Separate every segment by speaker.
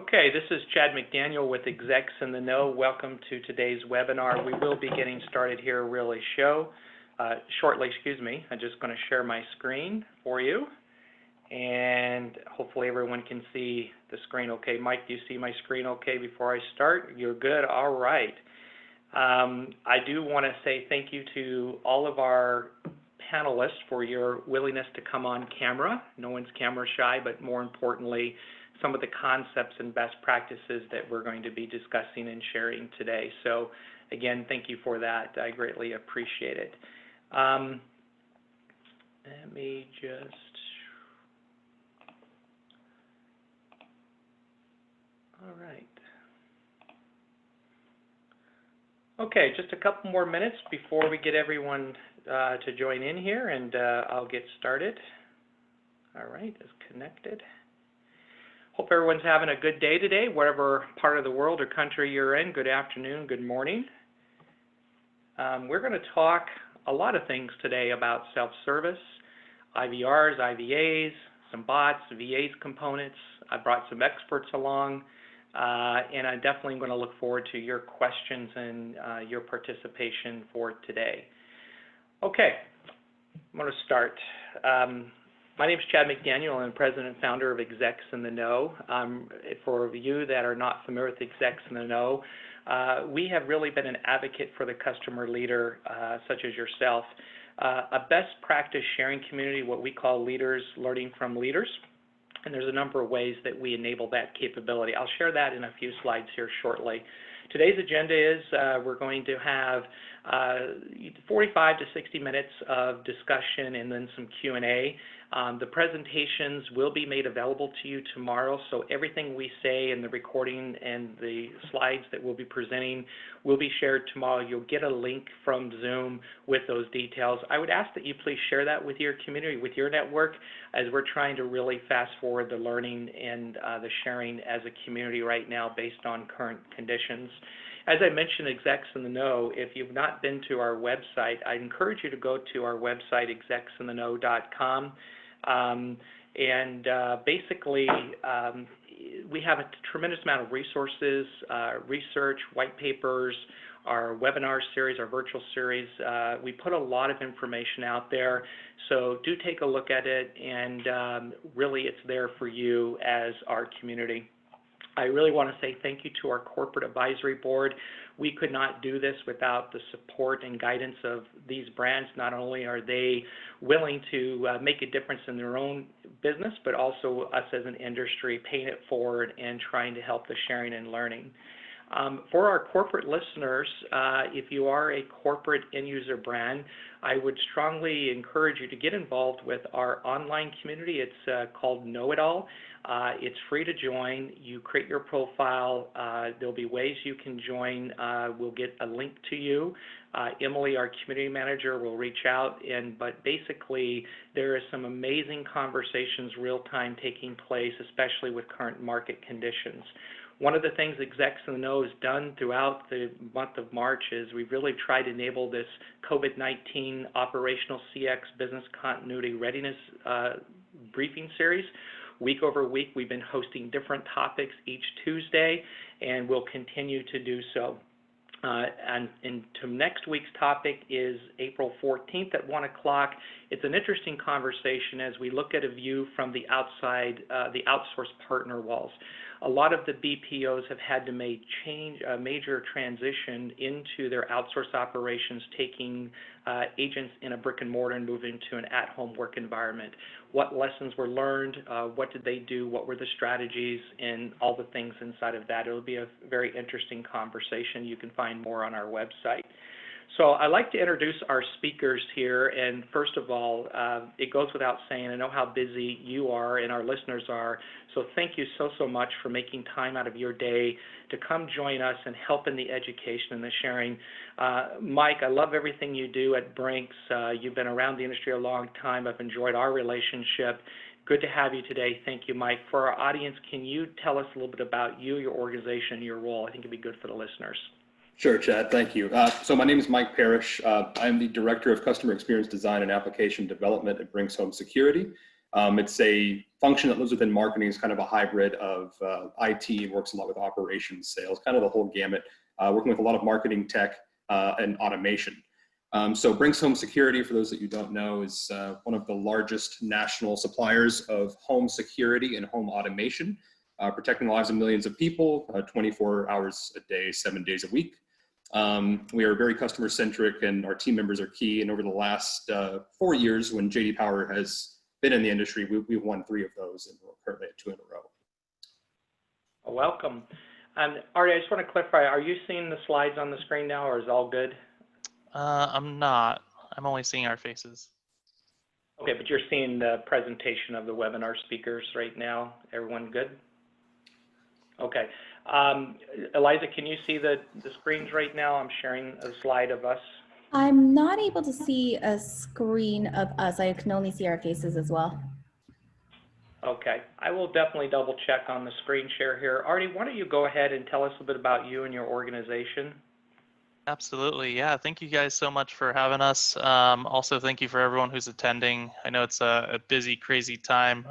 Speaker 1: Okay, this is Chad McDaniel with Execs in the Know. Welcome to today's webinar. We will be getting started here really shortly. I'm just going to share my screen for you, and hopefully everyone can see the screen okay. Mike, do you see my screen okay before I start? You're good? All right. I do want to say thank you to all of our panelists for your willingness to come on camera. No one's camera shy, but more importantly, some of the concepts and best practices that we're going to be discussing and sharing today. So again, thank you for that. I greatly appreciate it. Let me just, all right. Okay, just a couple more minutes before we get everyone to join in here, and I'll get started. All right, it's connected. Hope everyone's having a good day today, whatever part of the world or country you're in. Good afternoon, good morning. We're going to talk a lot of things today about self-service, IVRs, IVAs, some bots, VAs components. I brought some experts along, and I'm definitely going to look forward to your questions and your participation for today. Okay, I'm going to start. My name is Chad McDaniel. I'm president and founder of Execs in the Know. For you that are not familiar with Execs in the Know, we have really been an advocate for the customer leader, such as yourself, a best practice sharing community, what we call leaders learning from leaders. And there's a number of ways that we enable that capability. I'll share that in a few slides here shortly. Today's agenda is we're going to have 45 to 60 minutes of discussion and then some Q&A. The presentations will be made available to you tomorrow, so everything we say in the recording and the slides that we'll be presenting will be shared tomorrow. You'll get a link from Zoom with those details. I would ask that you please share that with your community, with your network, as we're trying to really fast forward the learning and the sharing as a community right now based on current conditions. As I mentioned, Execs in the Know, if you've not been to our website, I encourage you to go to our website, execsintheknow.com. Basically, we have a tremendous amount of resources, research, white papers, our webinar series, our virtual series. We put a lot of information out there, so do take a look at it, and really it's there for you as our community. I really want to say thank you to our corporate advisory board. We could not do this without the support and guidance of these brands. Not only are they willing to make a difference in their own business, but also us as an industry paying it forward and trying to help the sharing and learning. For our corporate listeners, if you are a corporate end-user brand, I would strongly encourage you to get involved with our online community. It's called Know It All. It's free to join. You create your profile. There'll be ways you can join. We'll get a link to you. Emily, our community manager, will reach out. But basically, there is some amazing conversations real-time taking place, especially with current market conditions. One of the things Execs in the Know has done throughout the month of March is we've really tried to enable this COVID-19 operational CX business continuity readiness briefing series. Week over week, we've been hosting different topics each Tuesday, and we'll continue to do so. And to next week's topic is April 14th at 1 o'clock. It's an interesting conversation as we look at a view from the outside, the outsourced partner walls. A lot of the BPOs have had to make a major transition into their outsourced operations, taking agents in a brick and mortar and moving to an at-home work environment. What lessons were learned? What did they do? What were the strategies? And all the things inside of that. It'll be a very interesting conversation. You can find more on our website. So I'd like to introduce our speakers here, and first of all, it goes without saying, I know how busy you are and our listeners are, so thank you so much for making time out of your day to come join us and help in the education and the sharing. Mike, I love everything you do at Brinks. You've been around the industry a long time. I've enjoyed our relationship. Good to have you today. Thank you, Mike. For our audience, can you tell us a little bit about you, your organization, and your role? I think it'd be good for the listeners.
Speaker 2: Sure, Chad, thank you. So my name is Mike Parrish. I'm the Director of Customer Experience Design and Application Development at Brinks Home Security. It's a function that lives within marketing. It's kind of a hybrid of IT, works a lot with operations, sales, kind of the whole gamut, working with a lot of marketing tech and automation. So Brings Home Security, for those that you don't know, is one of the largest national suppliers of home security and home automation, protecting the lives of millions of people, 24 hours a day, 7 days a week. We are very customer centric, and our team members are key. And over the last 4 years, when JD Power has been in the industry, we've won 3 of those, and we're currently at 2 in a row.
Speaker 1: Welcome. Artie, I just want to clarify, are you seeing the slides on the screen now, or is all good?
Speaker 3: I'm not. I'm only seeing our faces.
Speaker 1: Okay, but you're seeing the presentation of the webinar speakers right now. Everyone good? Okay. Eliza, can you see the screens right now? I'm sharing a slide of us.
Speaker 4: I'm not able to see a screen of us. I can only see our faces as well.
Speaker 1: Okay, I will definitely double check on the screen share here. Artie, why don't you go ahead and tell us a bit about you and your organization?
Speaker 3: Absolutely. Yeah. Thank you guys so much for having us. Also, thank you for everyone who's attending. I know it's a busy, crazy time.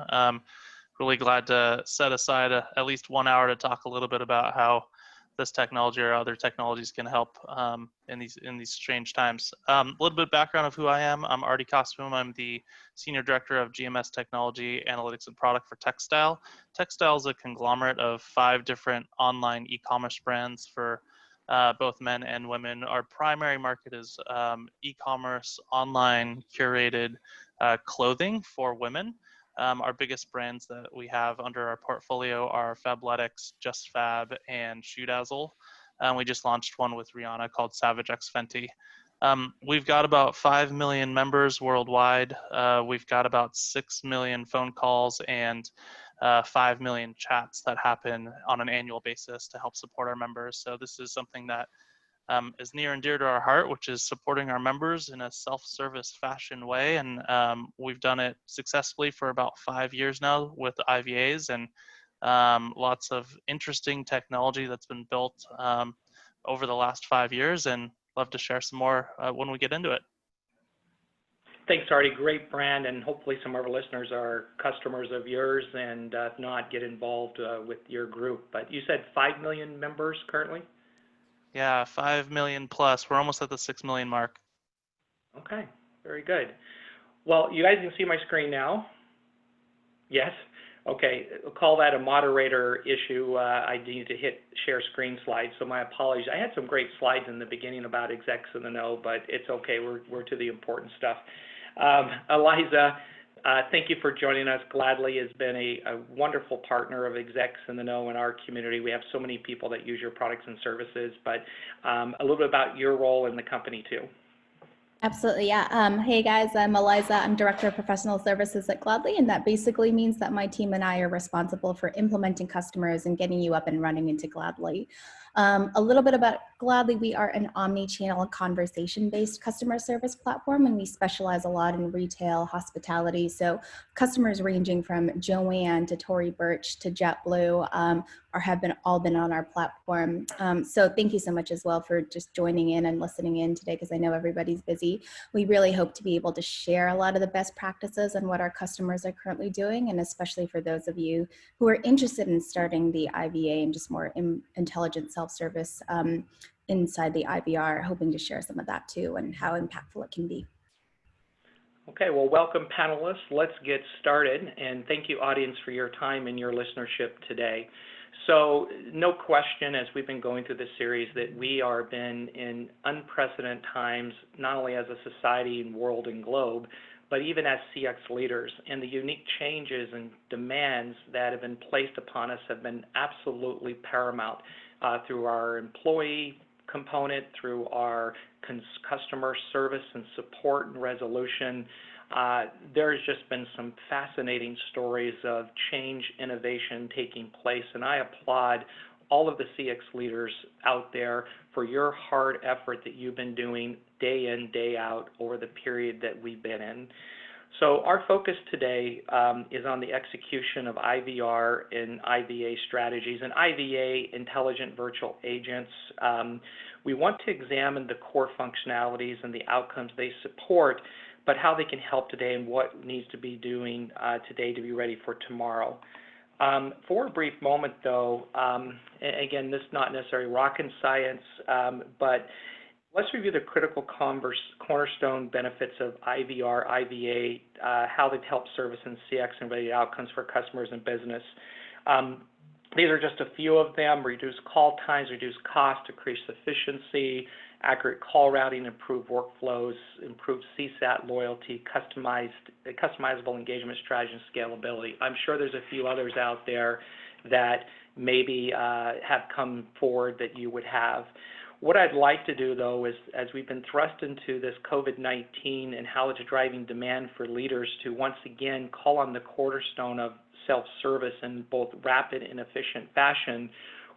Speaker 3: Really glad to set aside at least 1 hour to talk a little bit about how this technology or other technologies can help in these strange times. A little bit of background of who I am. I'm Artie Costume. I'm the Senior Director of GMS Technology, Analytics, and Product for Textile. Textile is a conglomerate of 5 different online e-commerce brands for both men and women. Our primary market is e-commerce, online curated clothing for women. Our biggest brands that we have under our portfolio are Fabletics, Just Fab, and Shoe Dazzle. We just launched one with Rihanna called Savage X Fenty. We've got about 5 million members worldwide. We've got about 6 million phone calls and 5 million chats that happen on an annual basis to help support our members. So this is something that is near and dear to our heart, which is supporting our members in a self-service fashion way. And we've done it successfully for about 5 years now with IVAs, and lots of interesting technology that's been built over the last 5 years, and love to share some more when we get into it.
Speaker 1: Thanks, Artie. Great brand, and hopefully some of our listeners are customers of yours, and if not, get involved with your group. But you said 5 million members currently?
Speaker 3: Yeah, 5 million plus. We're almost at the 6 million mark.
Speaker 1: Okay, very good. Well, you guys can see my screen now? Yes? Okay, we'll call that a moderator issue. I need to hit share screen slide, so my apologies. I had some great slides in the beginning about execs in the know, but it's okay. We're to the important stuff. Eliza, thank you for joining us. Gladly has been a wonderful partner of execs in the know in our community. We have so many people that use your products and services, but a little bit about your role in the company too.
Speaker 4: Absolutely, yeah. Hey guys, I'm Eliza. I'm Director of Professional Services at Gladly, and that basically means that my team and I are responsible for implementing customers and getting you up and running into Gladly. A little bit about Gladly. We are an omni-channel conversation-based customer service platform, and we specialize a lot in retail, hospitality. So customers ranging from Joanne to Tory Burch to JetBlue have all been on our platform. So thank you so much as well for just joining in and listening in today, because I know everybody's busy. We really hope to be able to share a lot of the best practices and what our customers are currently doing, and especially for those of you who are interested in starting the IVA and just more intelligent self-service inside the IVR, hoping to share some of that too and how impactful it can be.
Speaker 1: Okay, well, welcome panelists. Let's get started, and thank you audience for your time and your listenership today. So no question, as we've been going through this series, that we are been in unprecedented times, not only as a society and world and globe, but even as CX leaders. And the unique changes and demands that have been placed upon us have been absolutely paramount through our employee component, through our customer service and support and resolution. There's just been some fascinating stories of change, innovation taking place, and I applaud all of the CX leaders out there for your hard effort that you've been doing day in, day out over the period that we've been in. So our focus today is on the execution of IVR and IVA strategies and IVA intelligent virtual agents. We want to examine the core functionalities and the outcomes they support, but how they can help today and what needs to be doing today to be ready for tomorrow. For a brief moment, though, again, this is not necessarily rocket science, but let's review the critical cornerstone benefits of IVR, IVA, how they've helped service and CX and related outcomes for customers and business. These are just a few of them: reduce call times, reduce cost, increase efficiency, accurate call routing, improve workflows, improve CSAT loyalty, customizable engagement strategy, and scalability. I'm sure there's a few others out there that maybe have come forward that you would have. What I'd like to do, though, is as we've been thrust into this COVID-19 and how it's driving demand for leaders to once again call on the cornerstone of self-service in both rapid and efficient fashion,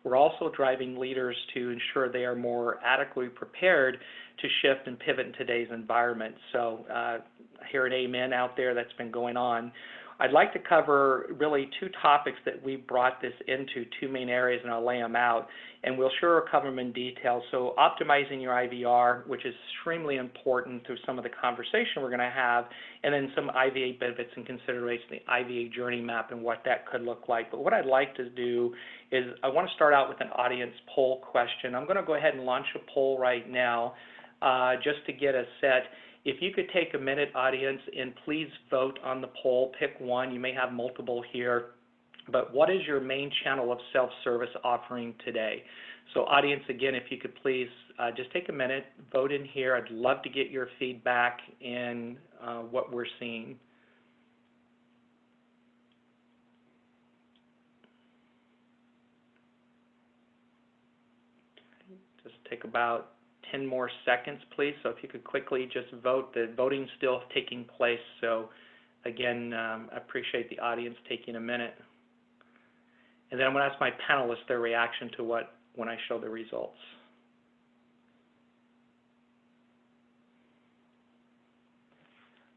Speaker 1: we're also driving leaders to ensure they are more adequately prepared to shift and pivot in today's environment. So I hear an amen out there that's been going on. I'd like to cover really two topics that we brought this into, two main areas, and I'll lay them out, and we'll sure cover them in detail. So optimizing your IVR, which is extremely important through some of the conversation we're going to have, and then some IVA benefits and considerations, the IVA journey map and what that could look like. But what I'd like to do is I want to start out with an audience poll question. I'm going to go ahead and launch a poll right now just to get us set. If you could take a minute, audience, and please vote on the poll. Pick one. You may have multiple here. But what is your main channel of self-service offering today? So audience, again, if you could please just take a minute, vote in here. I'd love to get your feedback in what we're seeing. Just take about 10 more seconds, please. So if you could quickly just vote. The voting's still taking place. So again, I appreciate the audience taking a minute. And then I'm going to ask my panelists their reaction to when I show the results.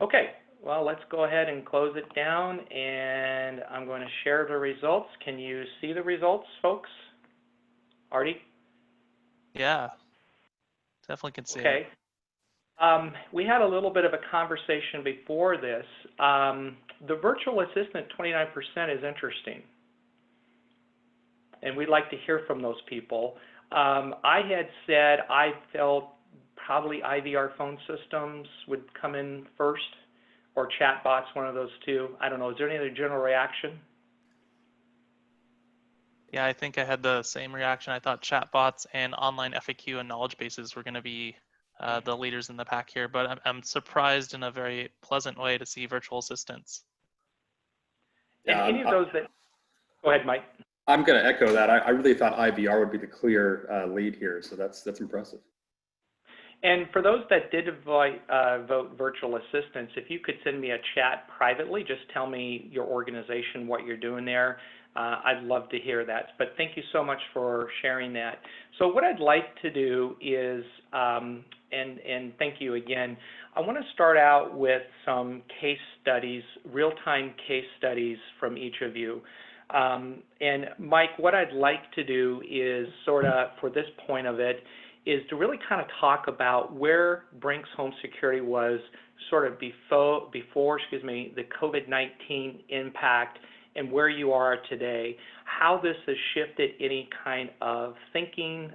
Speaker 1: Okay, well, let's go ahead and close it down, and I'm going to share the results. Can you see the results, folks? Artie?
Speaker 3: Yeah, definitely can see it.
Speaker 1: Okay. We had a little bit of a conversation before this. The virtual assistant, 29%, is interesting, and we'd like to hear from those people. I had said I felt probably IVR phone systems would come in first, or chatbots, one of those two. I don't know. Is there any other general reaction?
Speaker 3: Yeah, I think I had the same reaction. I thought chatbots and online FAQ and knowledge bases were going to be the leaders in the pack here, but I'm surprised in a very pleasant way to see virtual assistants.
Speaker 1: And any of those that, go ahead, Mike.
Speaker 2: I'm going to echo that. I really thought IVR would be the clear lead here, so that's impressive.
Speaker 1: And for those that did vote virtual assistants, if you could send me a chat privately, just tell me your organization, what you're doing there. I'd love to hear that. But thank you so much for sharing that. So what I'd like to do is, and thank you again, I want to start out with some case studies, real-time case studies from each of you. And Mike, what I'd like to do is sort of, for this point of it, is to really kind of talk about where Brink's Home Security was sort of before the COVID-19 impact and where you are today, how this has shifted any kind of thinking,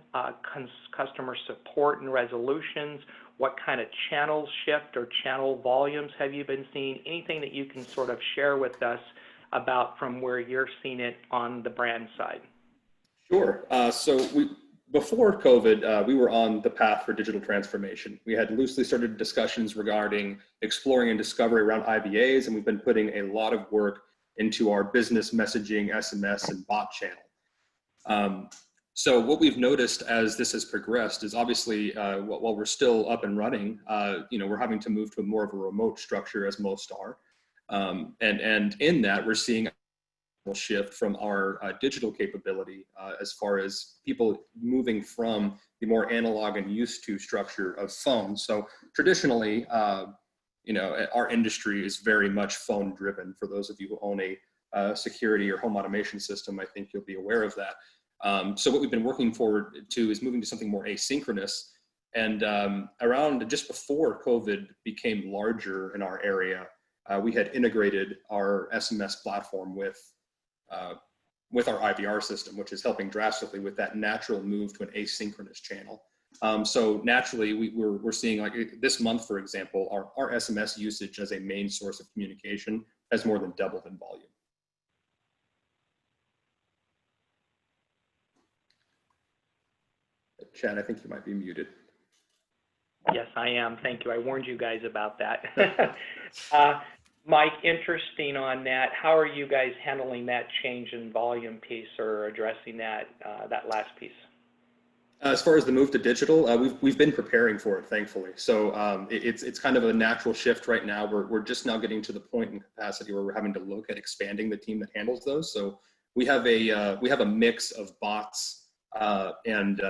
Speaker 1: customer support and resolutions, what kind of channels shift or channel volumes have you been seeing, anything that you can sort of share with us about from where you're seeing it on the brand side.
Speaker 2: Sure. Before COVID, we were on the path for digital transformation. We had loosely started discussions regarding exploring and discovery around IVAs, and we've been putting a lot of work into our business messaging, SMS, and bot channel. So what we've noticed as this has progressed is obviously, while we're still up and running, we're having to move to more of a remote structure, as most are. And in that, we're seeing shift from our digital capability as far as people moving from the more analog and used to structure of phones. So traditionally, our industry is very much phone driven. For those of you who own a security or home automation system, I think you'll be aware of that. So what we've been working forward to is moving to something more asynchronous, And around just before COVID became larger in our area, we had integrated our SMS platform with our IVR system, which is helping drastically with that natural move to an asynchronous channel. So naturally, we're seeing, like this month, for example, our SMS usage as a main source of communication has more than doubled in volume. Chad, I think you might be muted.
Speaker 1: Yes, I am. Thank you. I warned you guys about that. Mike, interesting on that. How are you guys handling that change in volume piece or addressing that last piece?
Speaker 2: As far as the move to digital, we've been preparing for it, thankfully. So it's kind of a natural shift right now. We're just now getting to the point in capacity where we're having to look at expanding the team that handles those. So we have a mix of bots and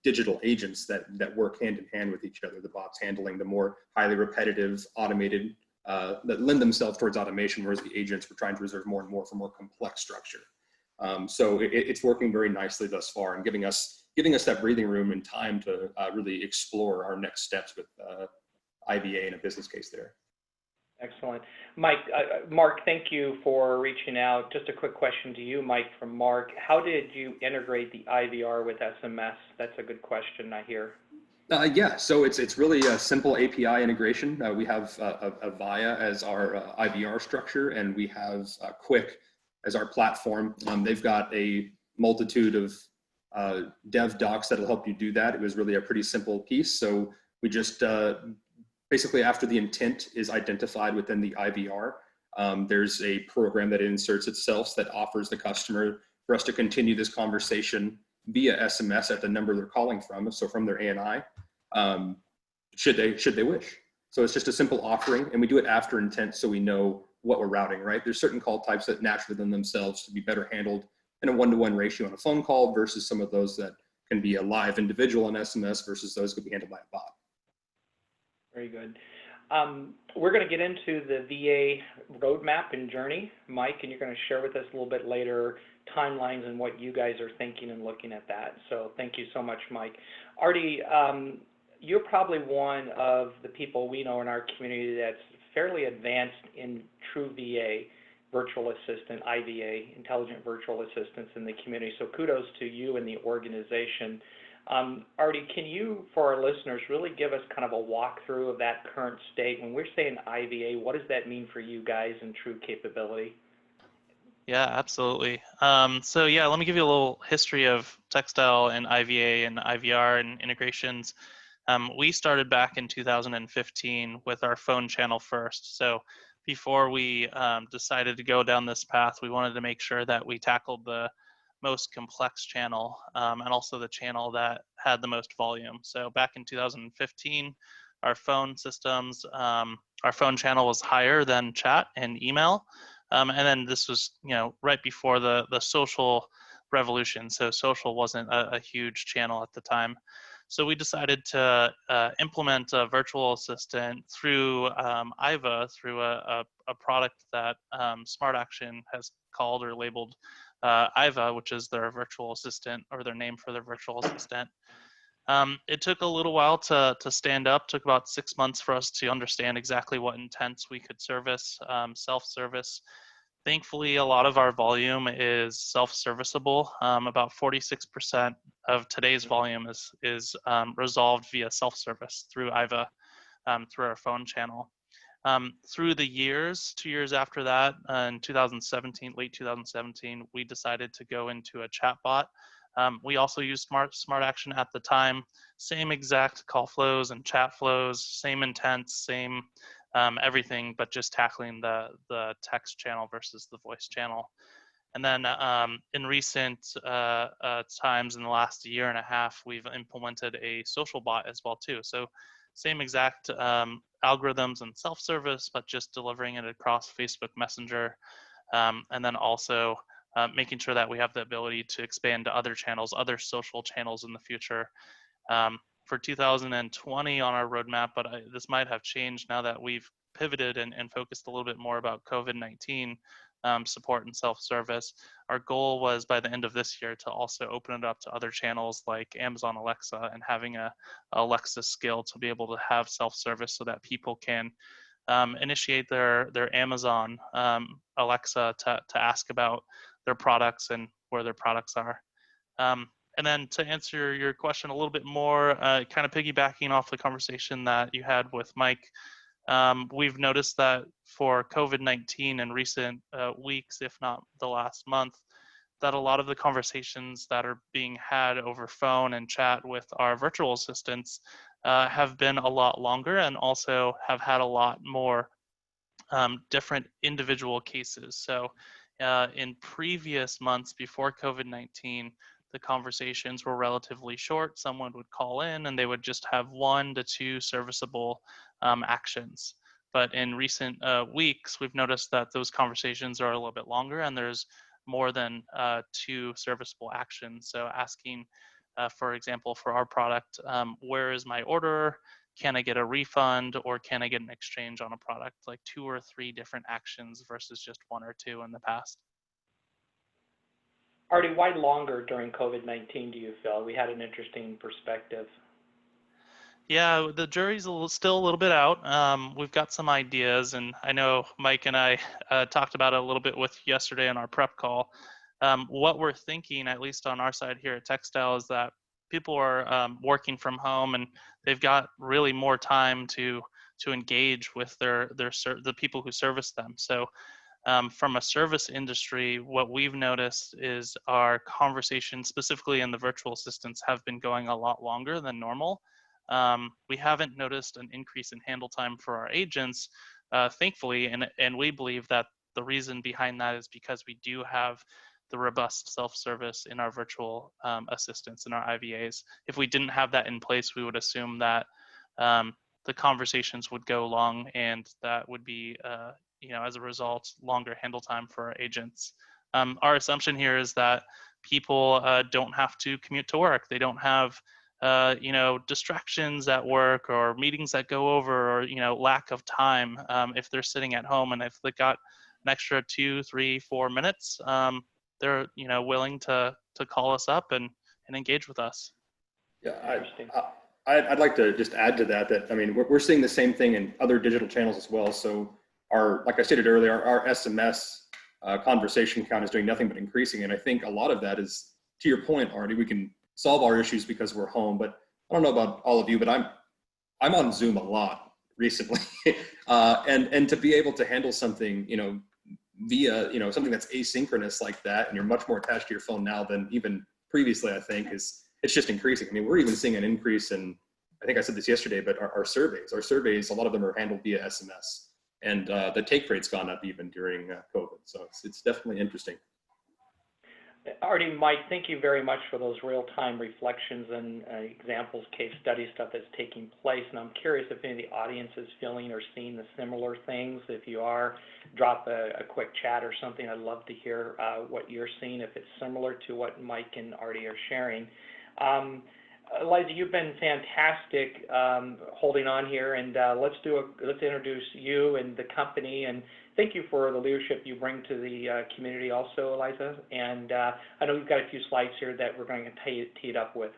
Speaker 2: digital agents that work hand in hand with each other. The bots handling the more highly repetitive, automated that lend themselves towards automation, whereas the agents we're trying to reserve more and more for more complex structure. So it's working very nicely thus far and giving us that breathing room and time to really explore our next steps with IVA and a business case there.
Speaker 1: Excellent. Mike, Mark, thank you for reaching out. Just a quick question to you, Mike, from Mark. How did you integrate the IVR with SMS? That's a good question, I hear.
Speaker 2: Yeah, so it's really a simple API integration. We have Avaya as our IVR structure, and we have Quick as our platform. They've got a multitude of dev docs that'll help you do that. It was really a pretty simple piece. So we just basically, after the intent is identified within the IVR, there's a program that inserts itself that offers the customer for us to continue this conversation via SMS at the number they're calling from, so from their ANI, should they wish. So it's just a simple offering, and we do it after intent so we know what we're routing, right? There's certain call types that naturally lend themselves to be better handled in a one-to-one ratio on a phone call versus some of those that can be a live individual on SMS versus those could be handled by a bot.
Speaker 1: Very good. We're going to get into the VA roadmap and journey, Mike, and you're going to share with us a little bit later timelines and what you guys are thinking and looking at that. So thank you so much, Mike. Artie, you're probably one of the people we know in our community that's fairly advanced in true VA, virtual assistant, IVA, intelligent virtual assistants in the community. So kudos to you and the organization. Artie, can you, for our listeners, really give us kind of a walkthrough of that current state? When we're saying IVA, what does that mean for you guys in true capability?
Speaker 3: Yeah, absolutely. So yeah, let me give you a little history of Textile and IVA and IVR and integrations. We started back in 2015 with our phone channel first. So before we decided to go down this path, we wanted to make sure that we tackled the most complex channel and also the channel that had the most volume. So back in 2015, our phone systems, our phone channel was higher than chat and email. And then this was, right before the social revolution. So social wasn't a huge channel at the time. So we decided to implement a virtual assistant through IVA, through a product that Smart Action has called or labeled IVA, which is their virtual assistant or their name for their virtual assistant. It took a little while to stand up, took about 6 months for us to understand exactly what intents we could service, self-service. Thankfully, a lot of our volume is self-serviceable. About 46% of today's volume is resolved via self-service through IVA, through our phone channel. Through the years, 2 years after that, in 2017, late 2017, we decided to go into a chatbot. We also used Smart Action at the time, same exact call flows and chat flows, same intents, same everything, but just tackling the text channel versus the voice channel. And then in recent times, in the last year and a half, we've implemented a social bot as well too. So same exact algorithms and self-service, but just delivering it across Facebook Messenger. And then also making sure that we have the ability to expand to other channels, other social channels in the future. For 2020 on our roadmap, but this might have changed now that we've pivoted and focused a little bit more about COVID-19. support and self-service. Our goal was by the end of this year to also open it up to other channels like Amazon Alexa, and having a Alexa skill to be able to have self-service so that people can initiate their Amazon Alexa to ask about their products and where their products are. And then to answer your question a little bit more, kind of piggybacking off the conversation that you had with Mike, we've noticed that for COVID-19 in recent weeks, if not the last month, that a lot of the conversations that are being had over phone and chat with our virtual assistants have been a lot longer, and also have had a lot more different individual cases. So in previous months before COVID-19, the conversations were relatively short. Someone would call in and they would just have 1 to 2 serviceable actions. But in recent weeks, we've noticed that those conversations are a little bit longer, and there's more than 2 serviceable actions. So asking, for example, for our product, where is my order? Can I get a refund, or can I get an exchange on a product? Like 2 or 3 different actions versus just 1 or 2 in the past.
Speaker 1: Artie, why longer during COVID-19, do you feel? We had an interesting perspective.
Speaker 3: Yeah, the jury's still a little bit out. We've got some ideas, and I know Mike and I talked about it a little bit with yesterday in our prep call. What we're thinking, at least on our side here at Textile, is that people are working from home, and they've got really more time to engage with the people who service them. So from a service industry, what we've noticed is our conversations, specifically in the virtual assistants, have been going a lot longer than normal. We haven't noticed an increase in handle time for our agents, thankfully, and we believe that the reason behind that is because we do have the robust self-service in our virtual assistants and our IVAs. If we didn't have that in place, we would assume that the conversations would go long, and that would be, as a result, longer handle time for our agents. Our assumption here is that people don't have to commute to work. They don't have distractions at work, or meetings that go over, or lack of time. If they're sitting at home and if they got an extra 2, 3, 4 minutes, they're willing to call us up and engage with us.
Speaker 2: Yeah, I'd like to just add to that I mean, we're seeing the same thing in other digital channels as well. So like I stated earlier, our SMS conversation count is doing nothing but increasing, and I think a lot of that is, to your point, Artie, we can solve our issues because we're home. But I don't know about all of you, but I'm on Zoom a lot recently, and to be able to handle something, via something that's asynchronous like that, and you're much more attached to your phone now than even previously, I think it's just increasing. I mean, we're even seeing an increase in, I think I said this yesterday, but our surveys, a lot of them are handled via SMS, and the take rate's gone up even during COVID. So it's definitely interesting.
Speaker 1: Artie, Mike, thank you very much for those real-time reflections and examples, case study stuff that's taking place. And I'm curious if any of the audience is feeling or seeing the similar things. If you are, drop a quick chat or something. I'd love to hear what you're seeing, if it's similar to what Mike and Artie are sharing. Eliza, you've been fantastic holding on here, and let's introduce you and the company, and thank you for the leadership you bring to the community also, Eliza. And I know we've got a few slides here that we're going to tee it up with.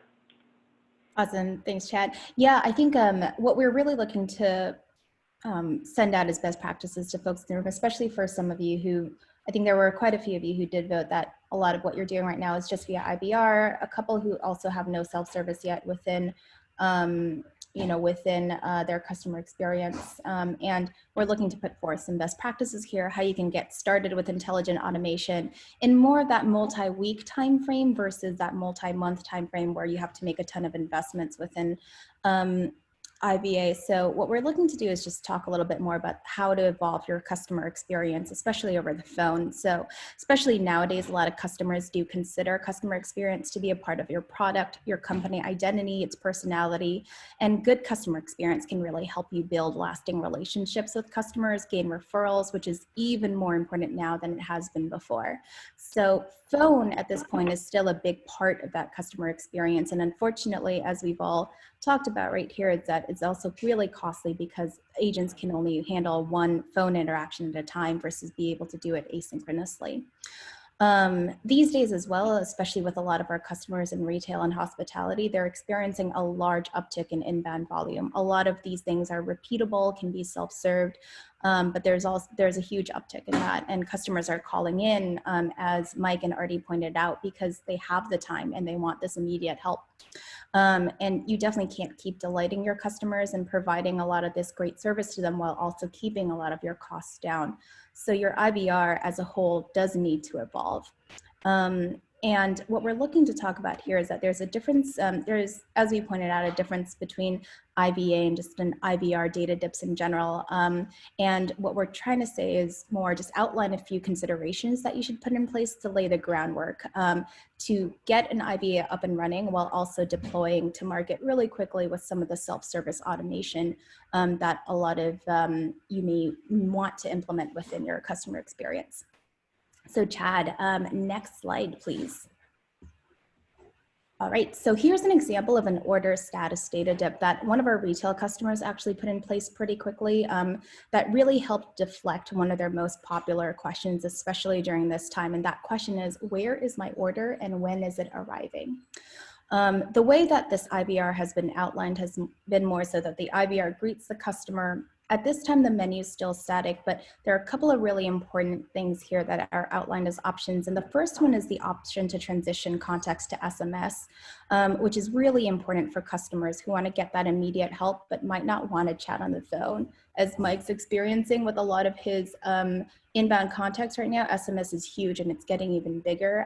Speaker 4: Awesome, thanks, Chad. Yeah, I think what we're really looking to send out as best practices to folks in the room, especially for some of you who, I think there were quite a few of you who did vote that a lot of what you're doing right now is just via IBR, a couple who also have no self-service yet within, within their customer experience. And we're looking to put forth some best practices here, how you can get started with intelligent automation in more of that multi-week time frame versus that multi-month time frame where you have to make a ton of investments within IVA. So what we're looking to do is just talk a little bit more about how to evolve your customer experience, especially over the phone. So especially nowadays, a lot of customers do consider customer experience to be a part of your product, your company identity, its personality, and good customer experience can really help you build lasting relationships with customers, gain referrals, which is even more important now than it has been before. So phone at this point is still a big part of that customer experience. And unfortunately, as we've all talked about right here is that it's also really costly because agents can only handle one phone interaction at a time versus be able to do it asynchronously. These days as well, especially with a lot of our customers in retail and hospitality, they're experiencing a large uptick in inbound volume. A lot of these things are repeatable, can be self-served, but there's a huge uptick in that, and customers are calling in, as Mike and Artie pointed out, because they have the time and they want this immediate help. And you definitely can't keep delighting your customers and providing a lot of this great service to them while also keeping a lot of your costs down. So your IVR as a whole does need to evolve. And what we're looking to talk about here is that there's a difference, there's, as we pointed out, a difference between IVA and just an IVR data dips in general. And what we're trying to say is more just outline a few considerations that you should put in place to lay the groundwork to get an IVA up and running while also deploying to market really quickly with some of the self-service automation that a lot of you may want to implement within your customer experience. So Chad, next slide, please. All right, so here's an example of an order status data dip that one of our retail customers actually put in place pretty quickly that really helped deflect one of their most popular questions, especially during this time. And that question is, where is my order and when is it arriving? The way that this IVR has been outlined has been more so that the IVR greets the customer. At this time, the menu is still static, but there are a couple of really important things here that are outlined as options. And the first one is the option to transition context to SMS, which is really important for customers who want to get that immediate help, but might not want to chat on the phone. As Mike's experiencing with a lot of his inbound contacts right now, SMS is huge and it's getting even bigger.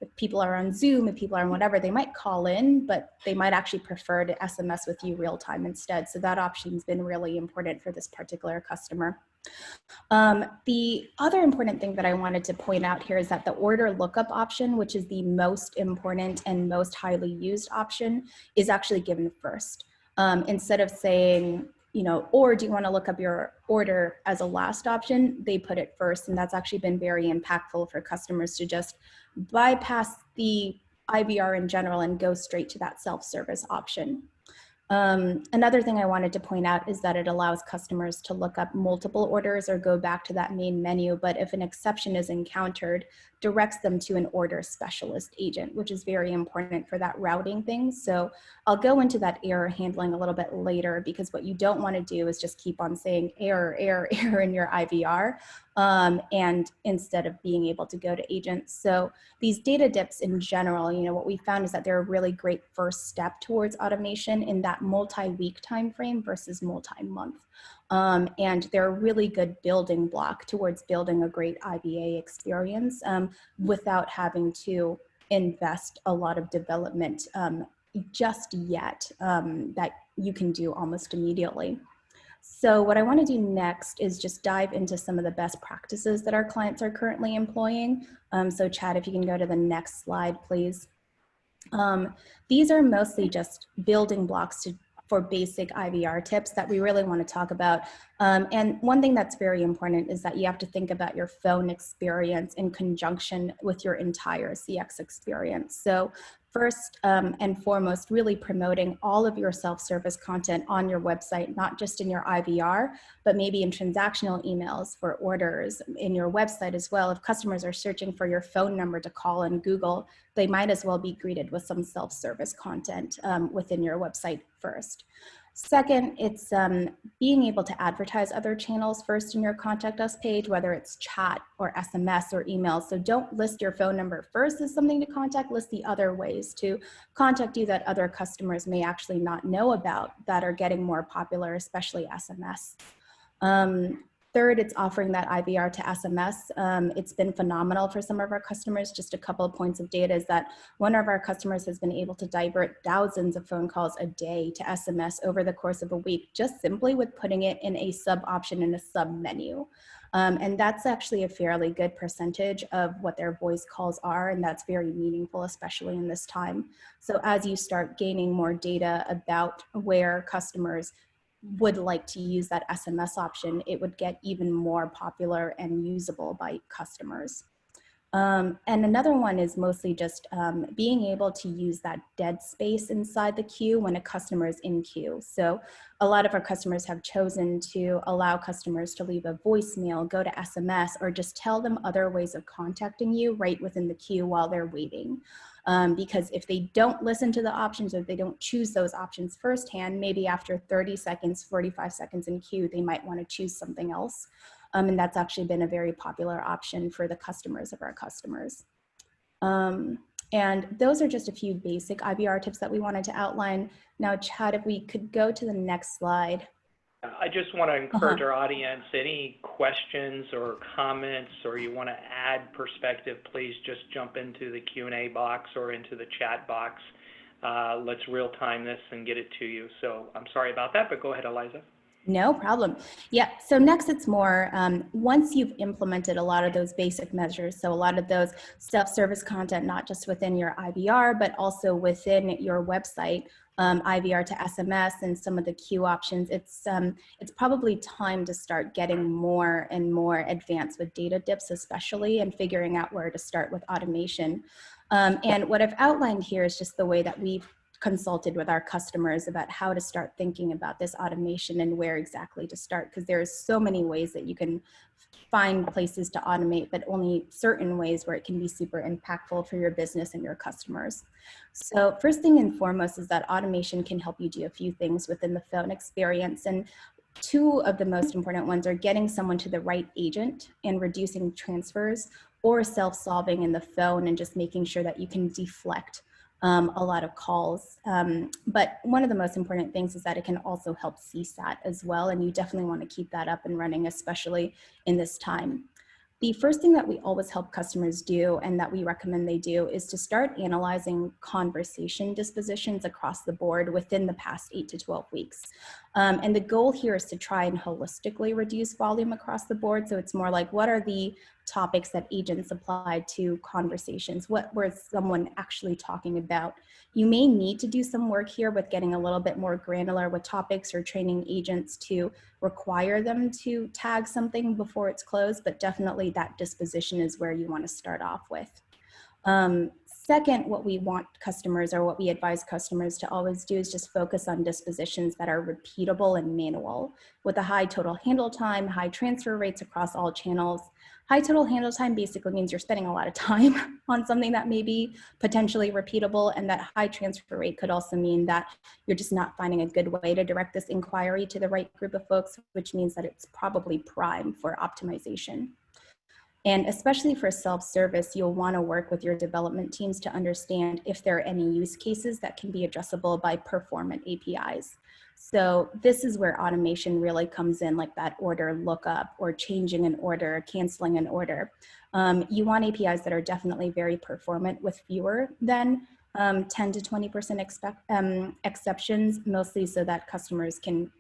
Speaker 4: If people are on Zoom, if people are on whatever, they might call in, but they might actually prefer to SMS with you real time instead. So that option's been really important for this particular customer. The other important thing that I wanted to point out here is that the order lookup option, which is the most important and most highly used option, is actually given first. Instead of saying, you know, or do you want to look up your order as a last option, they put it first. And that's actually been very impactful for customers to just bypass the IVR in general and go straight to that self-service option. Another thing I wanted to point out is that it allows customers to look up multiple orders or go back to that main menu, but if an exception is encountered, directs them to an order specialist agent, which is very important for that routing thing. So I'll go into that error handling a little bit later, because what you don't want to do is just keep on saying error, error, error in your IVR, and instead of being able to go to agents. So these data dips in general, you know, what we found is that they're a really great first step towards automation in that multi-week time frame versus multi-month. And they're a really good building block towards building a great IVA experience without having to invest a lot of development just yet that you can do almost immediately. So what I want to do next is just dive into some of the best practices that our clients are currently employing. So Chad, if you can go to the next slide, please. These are mostly just building blocks for basic IVR tips that we really want to talk about. And one thing that's very important is that you have to think about your phone experience in conjunction with your entire CX experience. So first and foremost, really promoting all of your self-service content on your website, not just in your IVR, but maybe in transactional emails for orders in your website as well. If customers are searching for your phone number to call in Google, they might as well be greeted with some self-service content within your website first. Second, it's being able to advertise other channels first in your contact us page, whether it's chat or SMS or email. So don't list your phone number first as something to contact, list the other ways to contact you that other customers may actually not know about that are getting more popular, especially SMS. Third, it's offering that IVR to SMS. It's been phenomenal for some of our customers. Just a couple of points of data is that one of our customers has been able to divert thousands of phone calls a day to SMS over the course of a week, just simply with putting it in a sub option in a sub menu. And that's actually a fairly good percentage of what their voice calls are, and that's very meaningful, especially in this time. So as you start gaining more data about where customers would like to use that SMS option, it would get even more popular and usable by customers. And another one is mostly just being able to use that dead space inside the queue when a customer is in queue. So a lot of our customers have chosen to allow customers to leave a voicemail, go to SMS, or just tell them other ways of contacting you right within the queue while they're waiting. Because if they don't listen to the options or they don't choose those options firsthand, maybe after 30 seconds, 45 seconds in queue, they might want to choose something else. And that's actually been a very popular option for the customers of our customers. And those are just a few basic IVR tips that we wanted to outline. Now, Chad, if we could go to the next slide.
Speaker 1: I just want to encourage our audience, any questions or comments, or you want to add perspective, please just jump into the Q&A box or into the chat box. Let's real time this and get it to you. So I'm sorry about that, but go ahead, Eliza.
Speaker 4: No problem. Yeah, so next it's more, once you've implemented a lot of those basic measures, so a lot of those self-service content, not just within your IVR, but also within your website, IVR to SMS and some of the queue options, it's probably time to start getting more and more advanced with data dips especially, and figuring out where to start with automation. And what I've outlined here is just the way that we've consulted with our customers about how to start thinking about this automation and where exactly to start, because there's so many ways that you can find places to automate, but only certain ways where it can be super impactful for your business and your customers. So first thing and foremost is that automation can help you do a few things within the phone experience. And two of the most important ones are getting someone to the right agent and reducing transfers, or self-solving in the phone and just making sure that you can deflect a lot of calls. But one of the most important things is that it can also help CSAT as well. And you definitely want to keep that up and running, especially in this time. The first thing that we always help customers do and that we recommend they do is to start analyzing conversation dispositions across the board within the past 8 to 12 weeks. And the goal here is to try and holistically reduce volume across the board. So it's more like, what are the topics that agents applied to conversations? What was someone actually talking about? You may need to do some work here with getting a little bit more granular with topics or training agents to require them to tag something before it's closed, but definitely that disposition is where you want to start off with. Second, what we want customers, or what we advise customers to always do, is just focus on dispositions that are repeatable and manual, with a high total handle time, high transfer rates across all channels. High total handle time basically means you're spending a lot of time on something that may be potentially repeatable, and that high transfer rate could also mean that you're just not finding a good way to direct this inquiry to the right group of folks, which means that it's probably prime for optimization. And especially for self-service, you'll want to work with your development teams to understand if there are any use cases that can be addressable by performant APIs. So this is where automation really comes in, like that order lookup or changing an order, canceling an order. You want APIs that are definitely very performant with fewer than 10 to 20% exceptions, mostly so that customers can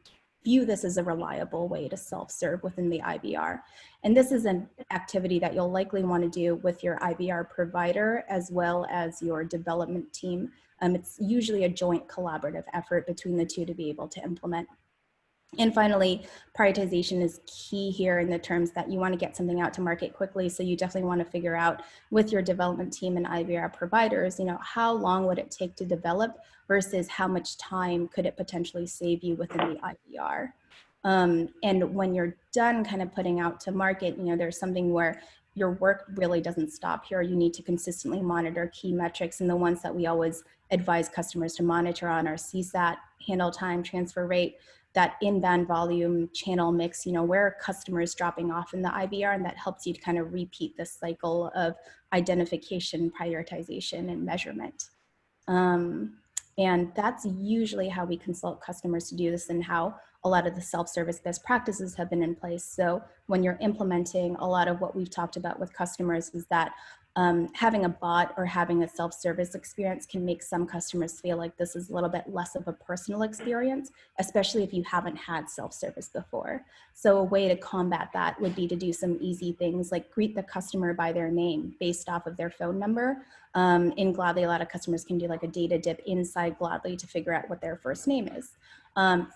Speaker 4: view this as a reliable way to self-serve within the IVR. And this is an activity that you'll likely want to do with your IVR provider as well as your development team. It's usually a joint collaborative effort between the two to be able to implement. And finally, prioritization is key here in the terms that you want to get something out to market quickly. So you definitely want to figure out with your development team and IVR providers, how long would it take to develop versus how much time could it potentially save you within the IVR. And when you're done kind of putting out to market, there's something where your work really doesn't stop here. You need to consistently monitor key metrics, and the ones that we always advise customers to monitor on are CSAT, handle time, transfer rate, that inbound volume, channel mix, where are customers dropping off in the IVR, and that helps you to kind of repeat this cycle of identification, prioritization, and measurement. And that's usually how we consult customers to do this, and how a lot of the self-service best practices have been in place. So when you're implementing, a lot of what we've talked about with customers is that having a bot or having a self-service experience can make some customers feel like this is a little bit less of a personal experience, especially if you haven't had self-service before. So a way to combat that would be to do some easy things like greet the customer by their name based off of their phone number. In Gladly, a lot of customers can do like a data dip inside Gladly to figure out what their first name is.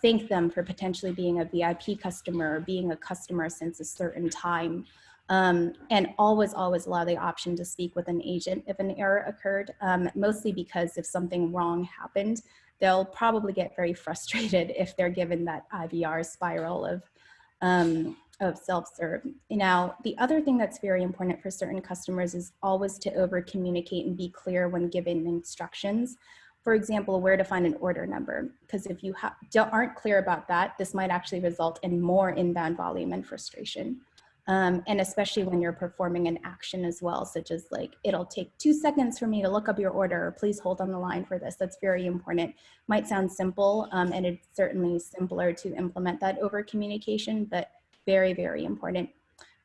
Speaker 4: Thank them for potentially being a VIP customer or being a customer since a certain time. And always allow the option to speak with an agent if an error occurred, mostly because if something wrong happened, they'll probably get very frustrated if they're given that IVR spiral of self-serve. Now, the other thing that's very important for certain customers is always to over communicate and be clear when given instructions. For example, where to find an order number, because if you aren't clear about that, this might actually result in more inbound volume and frustration. And especially when you're performing an action as well, such as like, it'll take 2 seconds for me to look up your order, or please hold on the line for this. That's very important. Might sound simple, and it's certainly simpler to implement that over communication, but very, very important.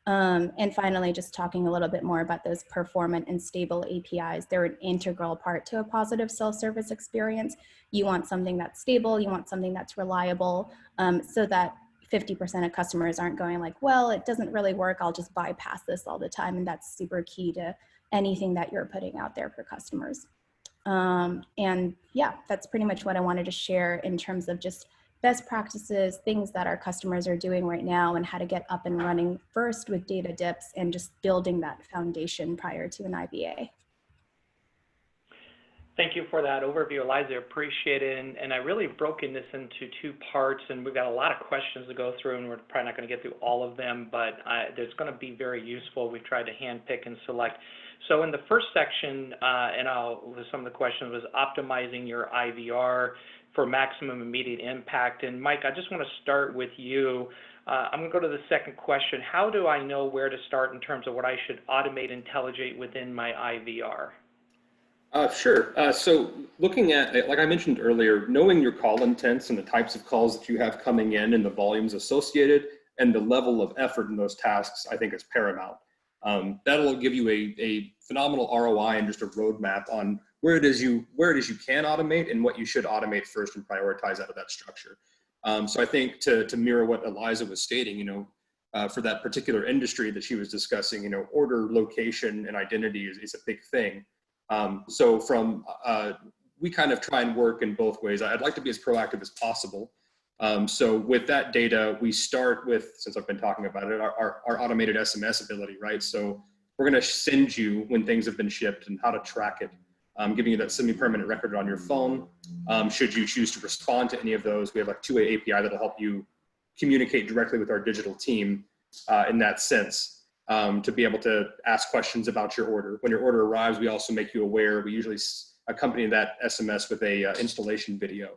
Speaker 4: And finally, just talking a little bit more about those performant and stable APIs. They're an integral part to a positive self-service experience. You want something that's stable, you want something that's reliable, so that 50% of customers aren't going like, well, it doesn't really work, I'll just bypass this all the time. And that's super key to anything that you're putting out there for customers. And yeah, that's pretty much what I wanted to share in terms of just best practices, things that our customers are doing right now, and how to get up and running first with data dips and just building that foundation prior to an IVA.
Speaker 1: Thank you for that overview, Eliza. Appreciate it. And I really broken this into 2 parts, and we've got a lot of questions to go through, and we're probably not going to get through all of them, but it's going to be very useful. We tried to handpick and select. So in the first section, some of the questions was optimizing your IVR for maximum immediate impact. And Mike, I just want to start with you. I'm going to go to the second question. How do I know where to start in terms of what I should automate intelligent within my IVR?
Speaker 2: Sure. So looking at, like I mentioned earlier, knowing your call intents and the types of calls that you have coming in and the volumes associated and the level of effort in those tasks, I think is paramount. That'll give you a phenomenal ROI and just a roadmap on where it is you can automate and what you should automate first and prioritize out of that structure. So I think to mirror what Eliza was stating, for that particular industry that she was discussing, order location and identity is a big thing. So we kind of try and work in both ways. I'd like to be as proactive as possible. So with that data, we start with, since I've been talking about it, our automated SMS ability, right? So we're going to send you when things have been shipped and how to track it, giving you that semi-permanent record on your phone. Should you choose to respond to any of those, we have a 2-way API that'll help you communicate directly with our digital team in that sense. To be able to ask questions about your order. When your order arrives, we also make you aware. We usually accompany that SMS with a installation video.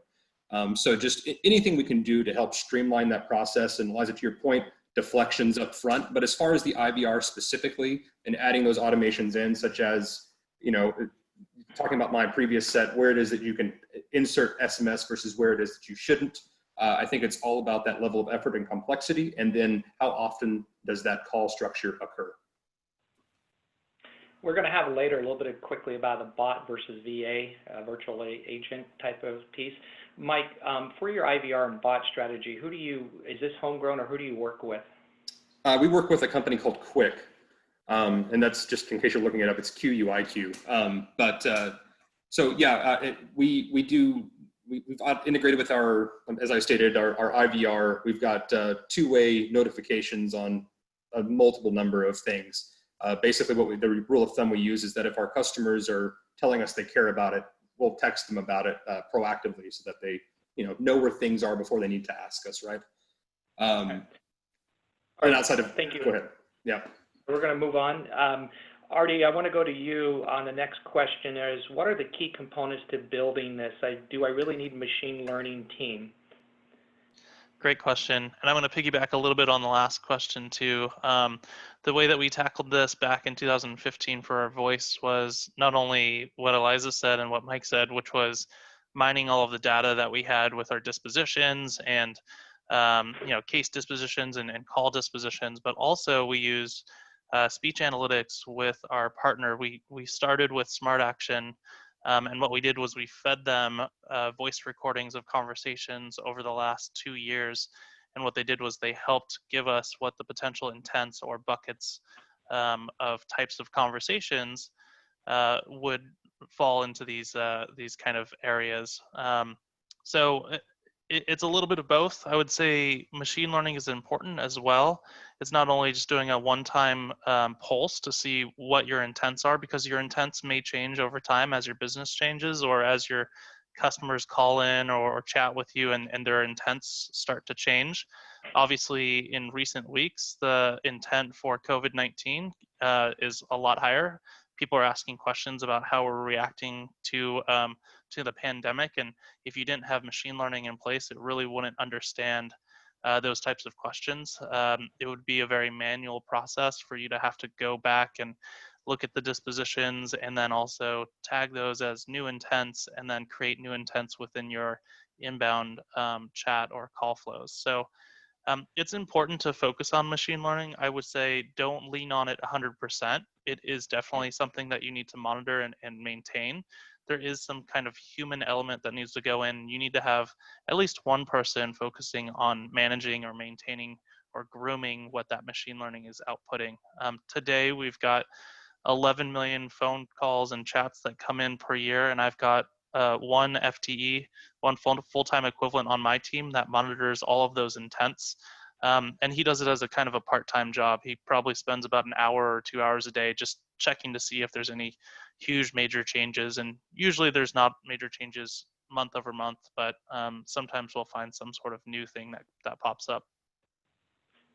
Speaker 2: So just anything we can do to help streamline that process. And Eliza, to your point, deflections up front. But as far as the IVR specifically and adding those automations in, such as, talking about my previous set, where it is that you can insert SMS versus where it is that you shouldn't. I think it's all about that level of effort and complexity, and then how often does that call structure occur?
Speaker 1: We're going to have later a little bit quickly about the bot versus VA, virtual agent type of piece. Mike, for your IVR and bot strategy, is this homegrown or who do you work with?
Speaker 2: We work with a company called Quick, and that's just in case you're looking it up, it's QUIQ. We've integrated with our, as I stated, our IVR. We've got 2-way notifications on a multiple number of things. Basically, the rule of thumb we use is that if our customers are telling us they care about it, we'll text them about it proactively so that they know where things are before they need to ask us, right? And outside of,
Speaker 1: thank you.
Speaker 2: Go ahead. Yeah.
Speaker 1: We're going to move on. Artie, I want to go to you on the next question. What are the key components to building this? Do I really need a machine learning team?
Speaker 3: Great question. And I'm going to piggyback a little bit on the last question too. The way that we tackled this back in 2015 for our voice was not only what Eliza said and what Mike said, which was mining all of the data that we had with our dispositions and case dispositions and call dispositions, but also we used speech analytics with our partner. We started with Smart Action, and what we did was we fed them voice recordings of conversations over the last 2 years. And what they did was they helped give us what the potential intents or buckets of types of conversations would fall into these kind of areas. So It's a little bit of both. I would say machine learning is important as well. It's not only just doing a one-time pulse to see what your intents are, because your intents may change over time as your business changes or as your customers call in or chat with you and their intents start to change. Obviously, in recent weeks, the intent for COVID-19 is a lot higher. People are asking questions about how we're reacting to the pandemic, and if you didn't have machine learning in place, it really wouldn't understand those types of questions. It would be a very manual process for you to have to go back and look at the dispositions and then also tag those as new intents and then create new intents within your inbound chat or call flows. So it's important to focus on machine learning. I would say don't lean on it 100%. It is definitely something that you need to monitor and maintain. There is some kind of human element that needs to go in. You need to have at least one person focusing on managing or maintaining or grooming what that machine learning is outputting. Today, we've got 11 million phone calls and chats that come in per year, and I've got one FTE, one full-time equivalent on my team that monitors all of those intents. And he does it as a kind of a part-time job. He probably spends about an hour or 2 hours a day just checking to see if there's any huge major changes. And usually there's not major changes month over month, but sometimes we'll find some sort of new thing that pops up.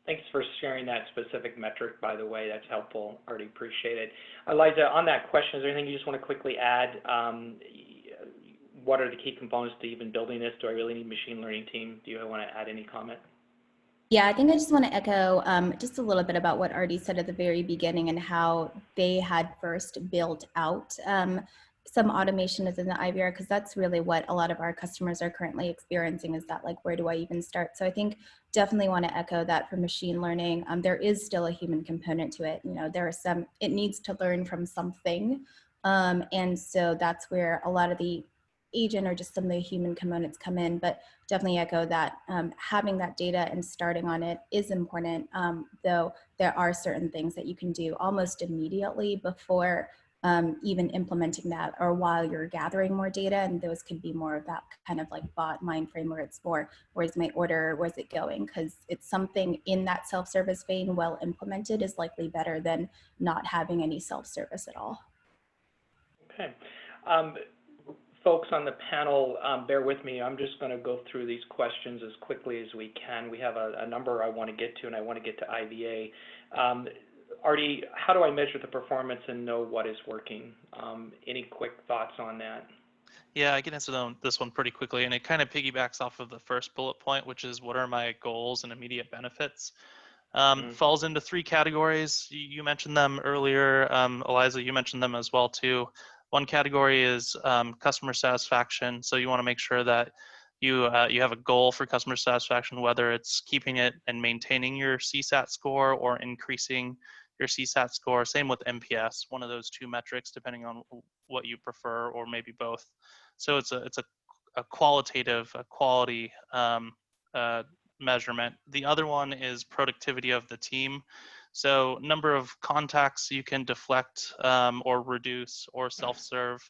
Speaker 1: Thanks for sharing that specific metric, by the way. That's helpful. Already appreciate it. Eliza, on that question, is there anything you just want to quickly add? What are the key components to even building this? Do I really need a machine learning team? Do you want to add any comment?
Speaker 4: Yeah, I think I just want to echo just a little bit about what Artie said at the very beginning and how they had first built out some automation within the IVR, because that's really what a lot of our customers are currently experiencing, is that, like, where do I even start? So I think definitely want to echo that for machine learning. There is still a human component to it. You know, there are some, it needs to learn from something. And so that's where a lot of the agent or just some of the human components come in, but definitely echo that having that data and starting on it is important, though there are certain things that you can do almost immediately before even implementing that, or while you're gathering more data, and those could be more of that kind of like bot mind frame where it's more, where's my order, where's it going, because it's something in that self-service vein well implemented is likely better than not having any self-service at all.
Speaker 1: Okay. Folks on the panel, bear with me. I'm just going to go through these questions as quickly as we can. We have a number I want to get to, and I want to get to IVA. Artie, how do I measure the performance and know what is working? Any quick thoughts on that?
Speaker 3: Yeah, I can answer this one pretty quickly, and it kind of piggybacks off of the first bullet point, which is what are my goals and immediate benefits. Falls into three categories. You mentioned them earlier. Eliza, you mentioned them as well too. One category is customer satisfaction. So you want to make sure that you have a goal for customer satisfaction, whether it's keeping it and maintaining your CSAT score or increasing your CSAT score. Same with NPS, one of those two metrics, depending on what you prefer, or maybe both. So it's a qualitative, a quality measurement. The other one is productivity of the team. So number of contacts you can deflect or reduce or self-serve,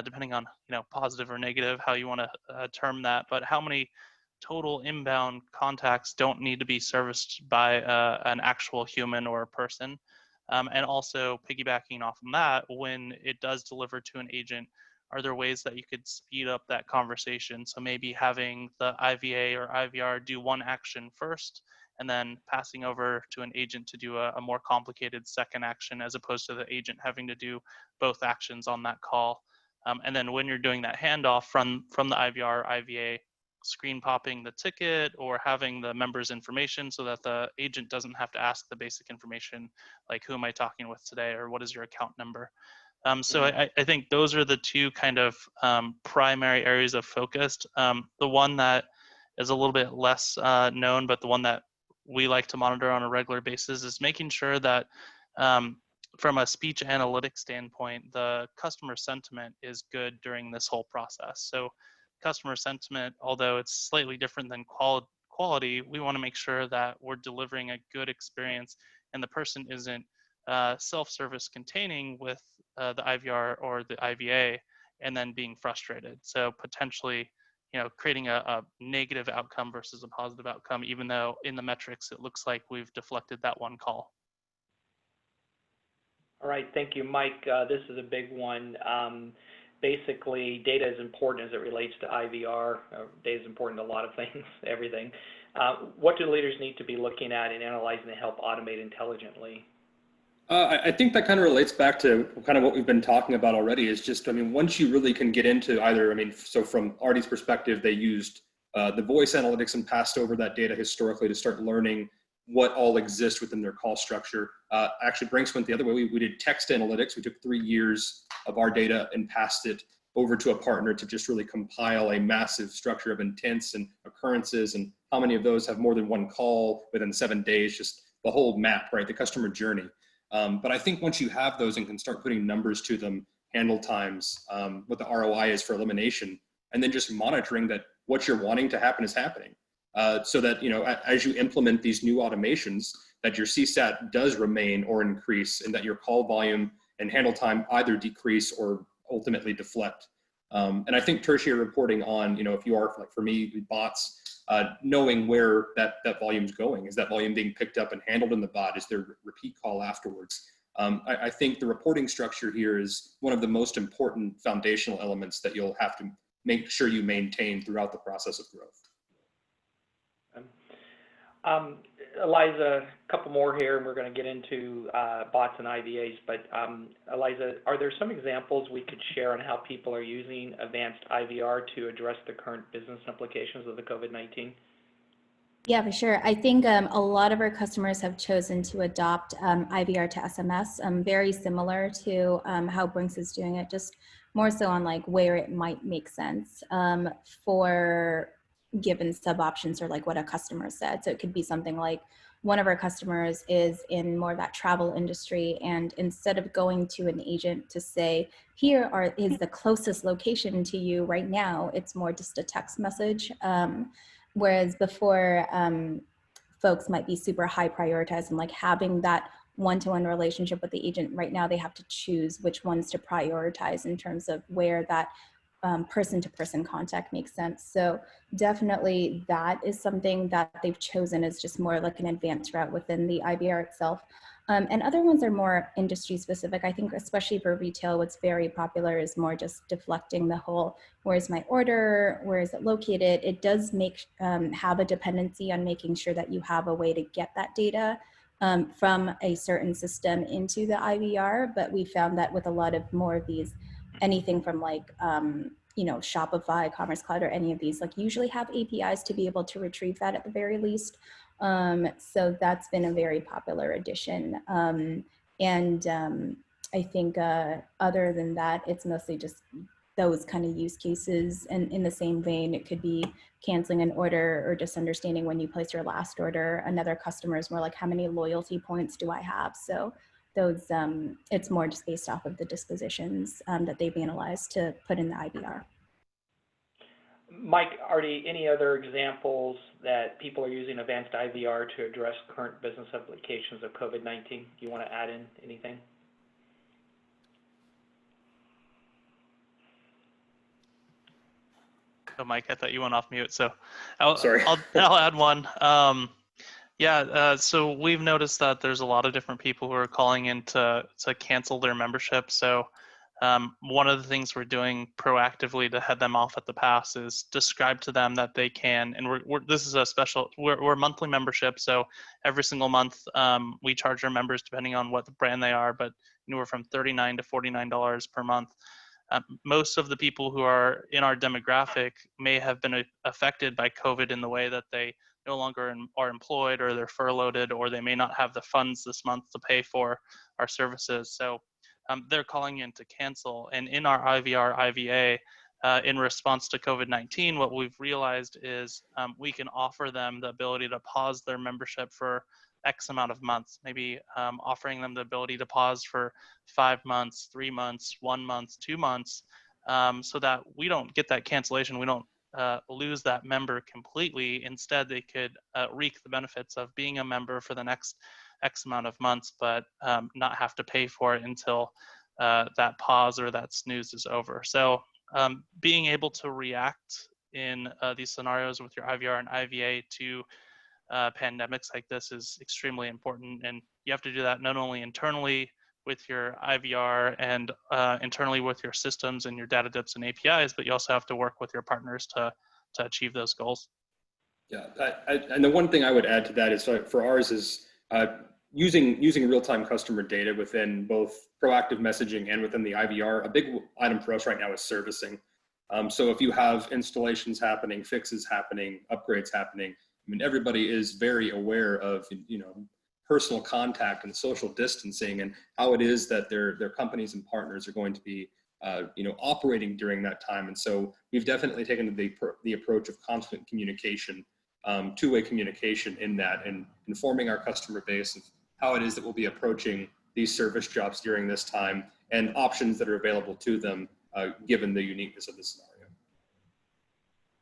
Speaker 3: depending on positive or negative, how you want to term that. But how many total inbound contacts don't need to be serviced by an actual human or a person? And also piggybacking off of that, when it does deliver to an agent, are there ways that you could speed up that conversation? So maybe having the IVA or IVR do one action first, and then passing over to an agent to do a more complicated second action, as opposed to the agent having to do both actions on that call. And then when you're doing that handoff from the IVR or IVA, screen popping the ticket or having the member's information so that the agent doesn't have to ask the basic information, like who am I talking with today, or what is your account number? So I think those are the two kind of primary areas of focus. The one that is a little bit less known, but the one that we like to monitor on a regular basis, is making sure that from a speech analytics standpoint, the customer sentiment is good during this whole process. So customer sentiment, although it's slightly different than quality, we want to make sure that we're delivering a good experience and the person isn't self-service containing with the IVR or the IVA and then being frustrated. So potentially, creating a negative outcome versus a positive outcome, even though in the metrics it looks like we've deflected that one call.
Speaker 1: All right, thank you, Mike. This is a big one. Basically, data is important as it relates to IVR. Data is important to a lot of things, everything. What do leaders need to be looking at and analyzing to help automate intelligently?
Speaker 2: I think that kind of relates back to kind of what we've been talking about already, is just, once you really can get into either, so from Artie's perspective, they used the voice analytics and passed over that data historically to start learning what all exists within their call structure. Actually, Brinks went the other way. We did text analytics. We took 3 years of our data and passed it over to a partner to just really compile a massive structure of intents and occurrences and how many of those have more than one call within 7 days, just the whole map, right? The customer journey. But I think once you have those and can start putting numbers to them, handle times, what the ROI is for elimination, and then just monitoring that what you're wanting to happen is happening. So that, as you implement these new automations, that your CSAT does remain or increase, and that your call volume and handle time either decrease or ultimately deflect. And I think tertiary reporting on, if you are, like for me, bots, knowing where that volume's going. Is that volume being picked up and handled in the bot? Is there repeat call afterwards? I think the reporting structure here is one of the most important foundational elements that you'll have to make sure you maintain throughout the process of growth.
Speaker 1: Eliza, a couple more here, and we're going to get into bots and IVAs, but Eliza, are there some examples we could share on how people are using advanced IVR to address the current business implications of the COVID-19?
Speaker 4: Yeah, for sure. I think a lot of our customers have chosen to adopt IVR to SMS, very similar to how Brinks is doing it, just more so on like where it might make sense for given sub options or like what a customer said. So it could be something like one of our customers is in more of that travel industry, and instead of going to an agent to say, here is the closest location to you right now, it's more just a text message. Whereas before, folks might be super high prioritized and like having that one-to-one relationship with the agent. Right now, they have to choose which ones to prioritize in terms of where that person-to-person contact makes sense. So definitely that is something that they've chosen as just more like an advanced route within the IVR itself. And other ones are more industry specific. I think especially for retail, what's very popular is more just deflecting the whole, where's my order, where is it located? It does make have a dependency on making sure that you have a way to get that data from a certain system into the IVR. But we found that with a lot of more of these, anything from like, Shopify, Commerce Cloud, or any of these, like usually have APIs to be able to retrieve that at the very least. So that's been a very popular addition. I think other than that, it's mostly just those kind of use cases. And in the same vein, it could be canceling an order or just understanding when you place your last order. Another customer is more like, how many loyalty points do I have? So those, it's more just based off of the dispositions that they've analyzed to put in the IVR.
Speaker 1: Mike, Artie, any other examples that people are using advanced IVR to address current business implications of COVID-19? Do you want to add in anything?
Speaker 3: Oh, Mike, I thought you went off mute, so
Speaker 2: Sorry.
Speaker 3: I'll add one. So we've noticed that there's a lot of different people who are calling in to cancel their membership. So one of the things we're doing proactively to head them off at the pass is describe to them that they can, and this is a special, we're a monthly membership, so every single month we charge our members depending on what the brand they are, but anywhere from $39 to $49 per month. Most of the people who are in our demographic may have been affected by COVID in the way that they no longer are employed, or they're furloughed, or they may not have the funds this month to pay for our services. So they're calling in to cancel. And in our IVR, IVA, in response to COVID-19, what we've realized is we can offer them the ability to pause their membership for X amount of months, maybe offering them the ability to pause for 5 months, 3 months, 1 month, 2 months, so that we don't get that cancellation. We don't lose that member completely. Instead, they could reap the benefits of being a member for the next X amount of months, but not have to pay for it until that pause or that snooze is over. So being able to react in these scenarios with your IVR and IVA to pandemics like this is extremely important. And you have to do that not only internally with your IVR and internally with your systems and your data dips and APIs, but you also have to work with your partners to achieve those goals.
Speaker 2: Yeah, and the one thing I would add to that is for ours is using real-time customer data within both proactive messaging and within the IVR. A big item for us right now is servicing. So if you have installations happening, fixes happening, upgrades happening, I mean, everybody is very aware of, personal contact and social distancing and how it is that their companies and partners are going to be, operating during that time. And so we've definitely taken the approach of constant communication, two-way communication in that, and informing our customer base of how it is that we'll be approaching these service jobs during this time and options that are available to them, given the uniqueness of the scenario.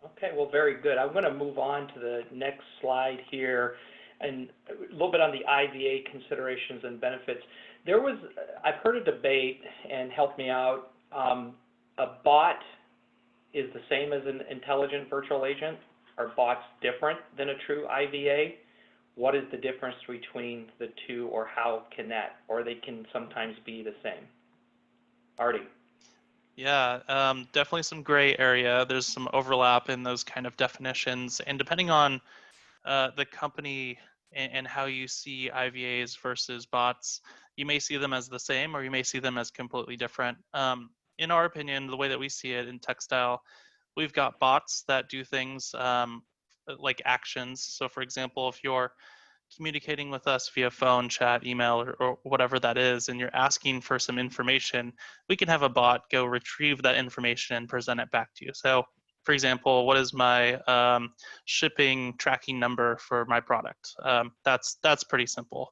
Speaker 1: Okay, well, very good. I'm going to move on to the next slide here and a little bit on the IVA considerations and benefits. I've heard a debate, and help me out, a bot is the same as an intelligent virtual agent. Are bots different than a true IVA? What is the difference between the two, or how can that, or they can sometimes be the same? Artie.
Speaker 3: Yeah, definitely some gray area. There's some overlap in those kind of definitions. And depending on the company and how you see IVAs versus bots, you may see them as the same or you may see them as completely different. In our opinion, the way that we see it in Textile, we've got bots that do things like actions. So for example, if you're communicating with us via phone, chat, email, or whatever that is, and you're asking for some information, we can have a bot go retrieve that information and present it back to you. So for example, what is my shipping tracking number for my product? That's pretty simple.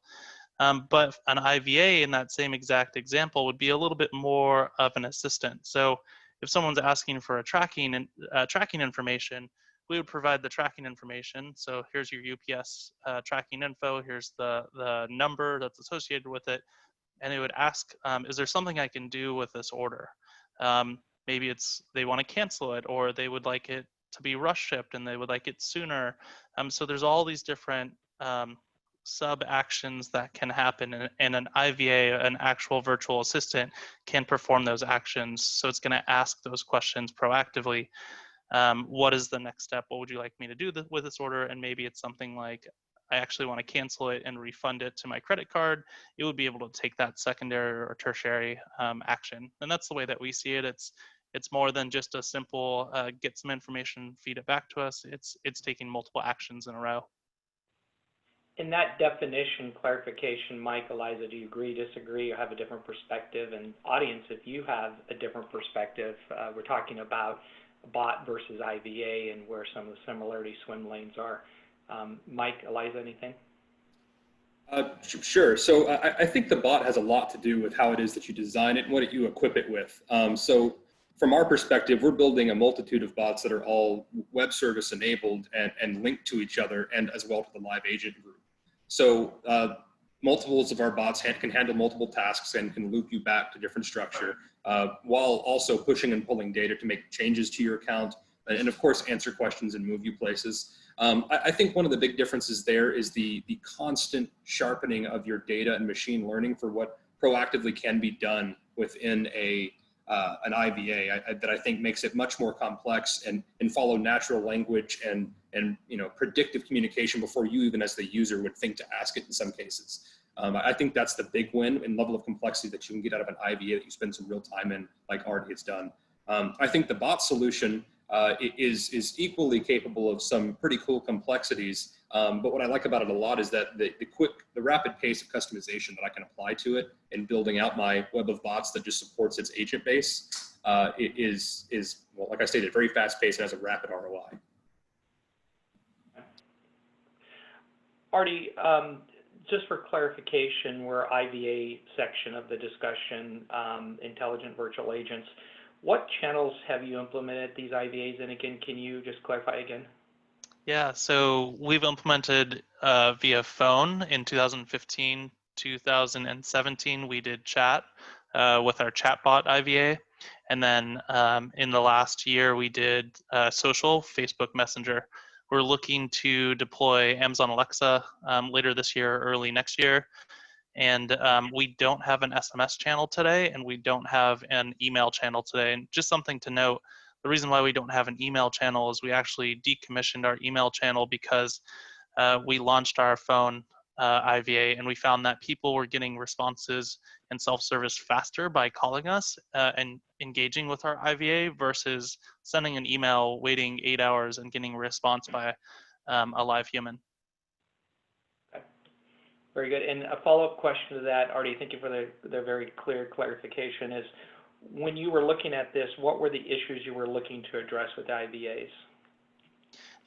Speaker 3: But an IVA in that same exact example would be a little bit more of an assistant. So if someone's asking for a tracking information, we would provide the tracking information. So here's your UPS tracking info. Here's the number that's associated with it. And it would ask, is there something I can do with this order? Maybe they want to cancel it, or they would like it to be rush shipped and they would like it sooner. So there's all these different sub actions that can happen, and an IVA, an actual virtual assistant, can perform those actions. So it's going to ask those questions proactively. What is the next step? What would you like me to do with this order? And maybe it's something like, I actually want to cancel it and refund it to my credit card. It would be able to take that secondary or tertiary action. And that's the way that we see it. It's more than just a simple get some information, feed it back to us. It's taking multiple actions in a row.
Speaker 1: In that definition clarification, Mike, Eliza, do you agree, disagree, or have a different perspective? And audience, if you have a different perspective, we're talking about bot versus IVA and where some of the similarity swim lanes are. Mike, Eliza, anything?
Speaker 2: Sure. So I think the bot has a lot to do with how it is that you design it and what you equip it with. So from our perspective, we're building a multitude of bots that are all web service enabled and linked to each other, and as well to the live agent group. So multiples of our bots can handle multiple tasks and can loop you back to different structure, while also pushing and pulling data to make changes to your account, and of course answer questions and move you places. I think one of the big differences there is the constant sharpening of your data and machine learning for what proactively can be done within an IVA that I think makes it much more complex and follow natural language and predictive communication before you even as the user would think to ask it in some cases. I think that's the big win in level of complexity that you can get out of an IVA that you spend some real time in, like Artie has done. I think the bot solution is equally capable of some pretty cool complexities. But what I like about it a lot is that the rapid pace of customization that I can apply to it in building out my web of bots that just supports its agent base is, well, like I stated, very fast paced and has a rapid ROI.
Speaker 1: Artie, just for clarification, we're IVA section of the discussion, intelligent virtual agents. What channels have you implemented these IVAs in? Again, can you just clarify again?
Speaker 3: Yeah, so we've implemented via phone in 2015, 2017. We did chat with our chatbot IVA. And then in the last year, we did social, Facebook Messenger. We're looking to deploy Amazon Alexa later this year, early next year. And we don't have an SMS channel today, and we don't have an email channel today. And just something to note, the reason why we don't have an email channel is we actually decommissioned our email channel because we launched our phone IVA, and we found that people were getting responses and self-service faster by calling us and engaging with our IVA versus sending an email, waiting 8 hours, and getting a response by a live human.
Speaker 1: Okay. Very good. And a follow-up question to that, Artie, thank you for the very clear clarification, is when you were looking at this, what were the issues you were looking to address with IVAs?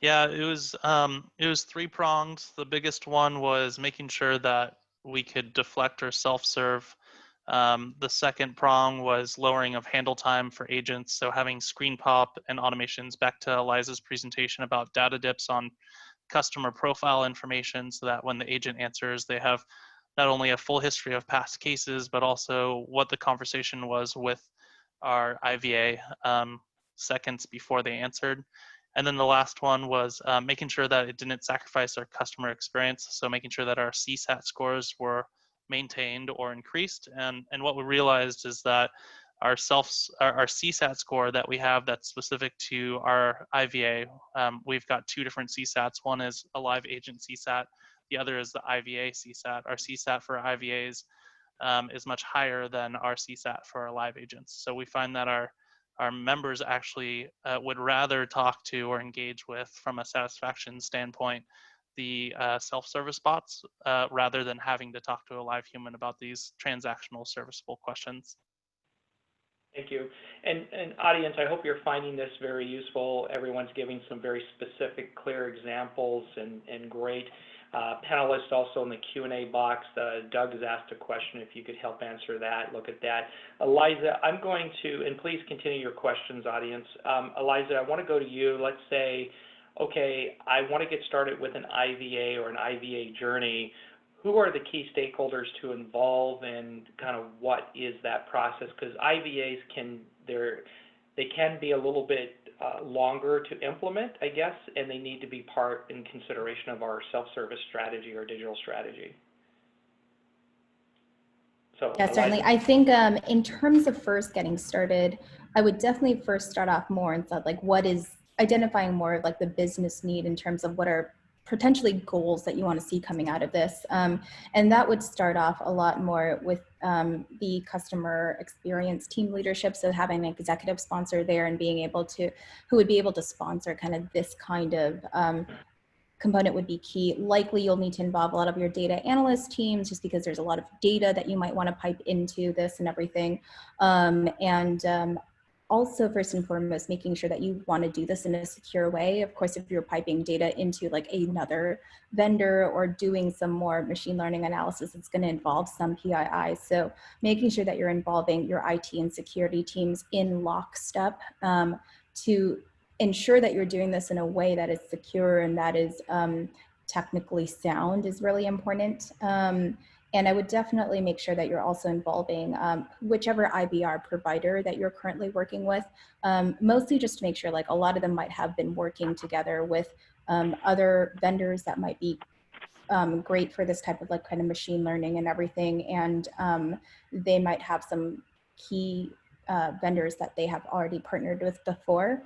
Speaker 3: Yeah, it was three-pronged. The biggest one was making sure that we could deflect or self-serve. The second prong was lowering of handle time for agents, so having screen pop and automations. Back to Eliza's presentation about data dips on customer profile information, so that when the agent answers, they have not only a full history of past cases, but also what the conversation was with our IVA seconds before they answered. And then the last one was making sure that it didn't sacrifice our customer experience. So making sure that our CSAT scores were maintained or increased. And what we realized is that our CSAT score that we have that's specific to our IVA, we've got two different CSATs. One is a live agent CSAT. The other is the IVA CSAT. Our CSAT for IVAs is much higher than our CSAT for our live agents. So we find that our members actually would rather talk to or engage with, from a satisfaction standpoint, the self-service bots rather than having to talk to a live human about these transactional serviceable questions.
Speaker 1: Thank you. And audience, I hope you're finding this very useful. Everyone's giving some very specific, clear examples and great. Panelists also in the Q&A box. Doug has asked a question. If you could help answer that, look at that. Eliza, I'm going to, and please continue your questions, audience. Eliza, I want to go to you. Let's say, okay, I want to get started with an IVA or an IVA journey. Who are the key stakeholders to involve, and kind of what is that process? Because IVAs can be a little bit longer to implement, I guess, and they need to be part in consideration of our self-service strategy or digital strategy. So,
Speaker 4: yeah, certainly. I think in terms of first getting started, I would definitely first start off more and thought like what is identifying more of like the business need in terms of what are potentially goals that you want to see coming out of this. And that would start off a lot more with the customer experience team leadership. So having an executive sponsor there and being able to, who would be able to sponsor kind of this kind of component would be key. Likely you'll need to involve a lot of your data analyst teams just because there's a lot of data that you might want to pipe into this and everything. Also, first and foremost, making sure that you want to do this in a secure way. Of course, if you're piping data into like another vendor or doing some more machine learning analysis, it's going to involve some PII. So making sure that you're involving your IT and security teams in lockstep to ensure that you're doing this in a way that is secure and that is technically sound is really important. And I would definitely make sure that you're also involving whichever IBR provider that you're currently working with, mostly just to make sure like a lot of them might have been working together with other vendors that might be great for this type of like kind of machine learning and everything. And they might have some key vendors that they have already partnered with before.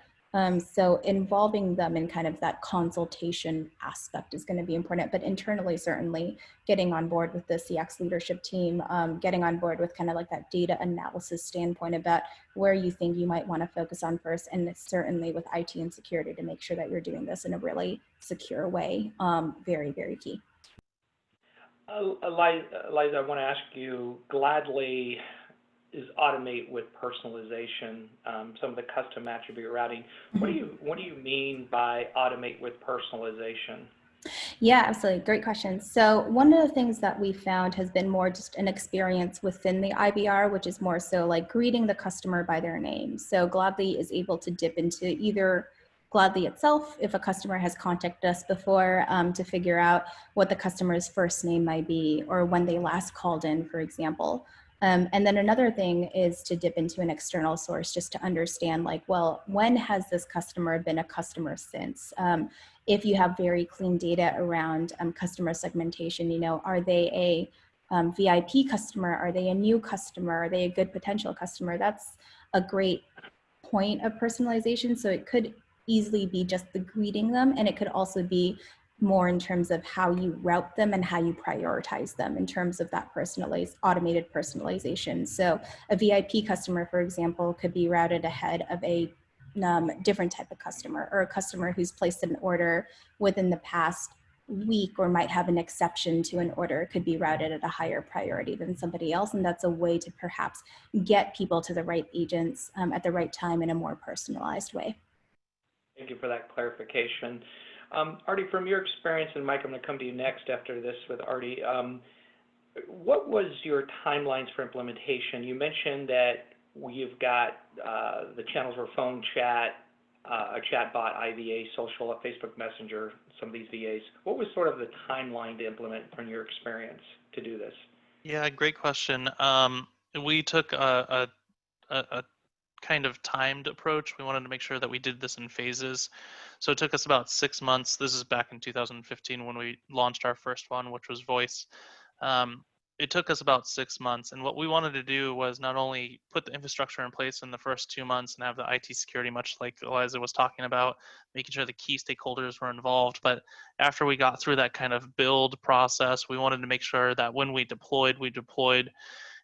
Speaker 4: So involving them in kind of that consultation aspect is going to be important, but internally, certainly getting on board with the CX leadership team, getting on board with kind of like that data analysis standpoint about where you think you might want to focus on first, and certainly with IT and security to make sure that you're doing this in a really secure way. Very, very key.
Speaker 1: Eliza, I want to ask you, Gladly is automate with personalization, some of the custom attribute routing. What do you mean by automate with personalization?
Speaker 4: Yeah, absolutely. Great question. So one of the things that we found has been more just an experience within the IBR, which is more so like greeting the customer by their name. So Gladly is able to dip into either Gladly itself, if a customer has contacted us before, to figure out what the customer's first name might be or when they last called in, for example. And then another thing is to dip into an external source just to understand, like, well, when has this customer been a customer since? If you have very clean data around customer segmentation, you know, are they a VIP customer? Are they a new customer? Are they a good potential customer? That's a great point of personalization. So it could easily be just the greeting them, and it could also be more in terms of how you route them and how you prioritize them in terms of that personalized, automated personalization. So a VIP customer, for example, could be routed ahead of a different type of customer, or a customer who's placed an order within the past week or might have an exception to an order could be routed at a higher priority than somebody else. And that's a way to perhaps get people to the right agents at the right time in a more personalized way.
Speaker 1: Thank you for that clarification. Artie, from your experience, and Mike, I'm going to come to you next after this with Artie. What was your timelines for implementation? You mentioned that you've got the channels were phone chat, a chatbot, IVA, social, Facebook Messenger, some of these VAs. What was sort of the timeline to implement from your experience to do this?
Speaker 3: Yeah, great question. We took a kind of timed approach. We wanted to make sure that we did this in phases. So it took us about 6 months. This is back in 2015 when we launched our first one, which was voice. It took us about 6 months. And what we wanted to do was not only put the infrastructure in place in the first 2 months and have the IT security, much like Eliza was talking about, making sure the key stakeholders were involved. But after we got through that kind of build process, we wanted to make sure that when we deployed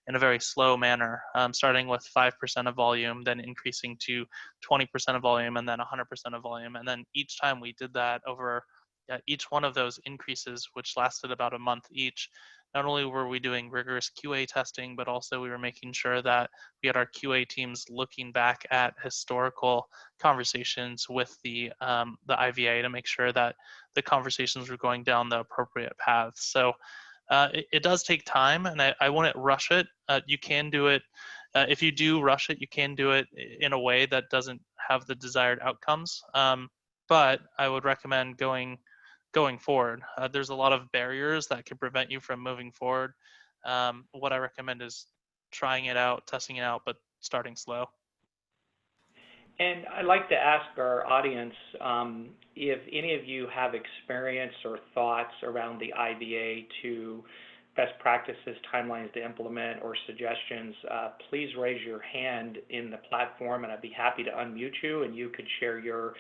Speaker 3: in a very slow manner, starting with 5% of volume, then increasing to 20% of volume, and then 100% of volume. And then each time we did that over each one of those increases, which lasted about a month each, not only were we doing rigorous QA testing, but also we were making sure that we had our QA teams looking back at historical conversations with the IVA to make sure that the conversations were going down the appropriate path. So it does take time, and I wouldn't rush it. You can do it. If you do rush it, you can do it in a way that doesn't have the desired outcomes. But I would recommend going forward. There's a lot of barriers that could prevent you from moving forward. What I recommend is trying it out, testing it out, but starting slow.
Speaker 1: And I'd like to ask our audience if any of you have experience or thoughts around the IVA to best practices, timelines to implement, or suggestions. Please raise your hand in the platform, and I'd be happy to unmute you, and you could share your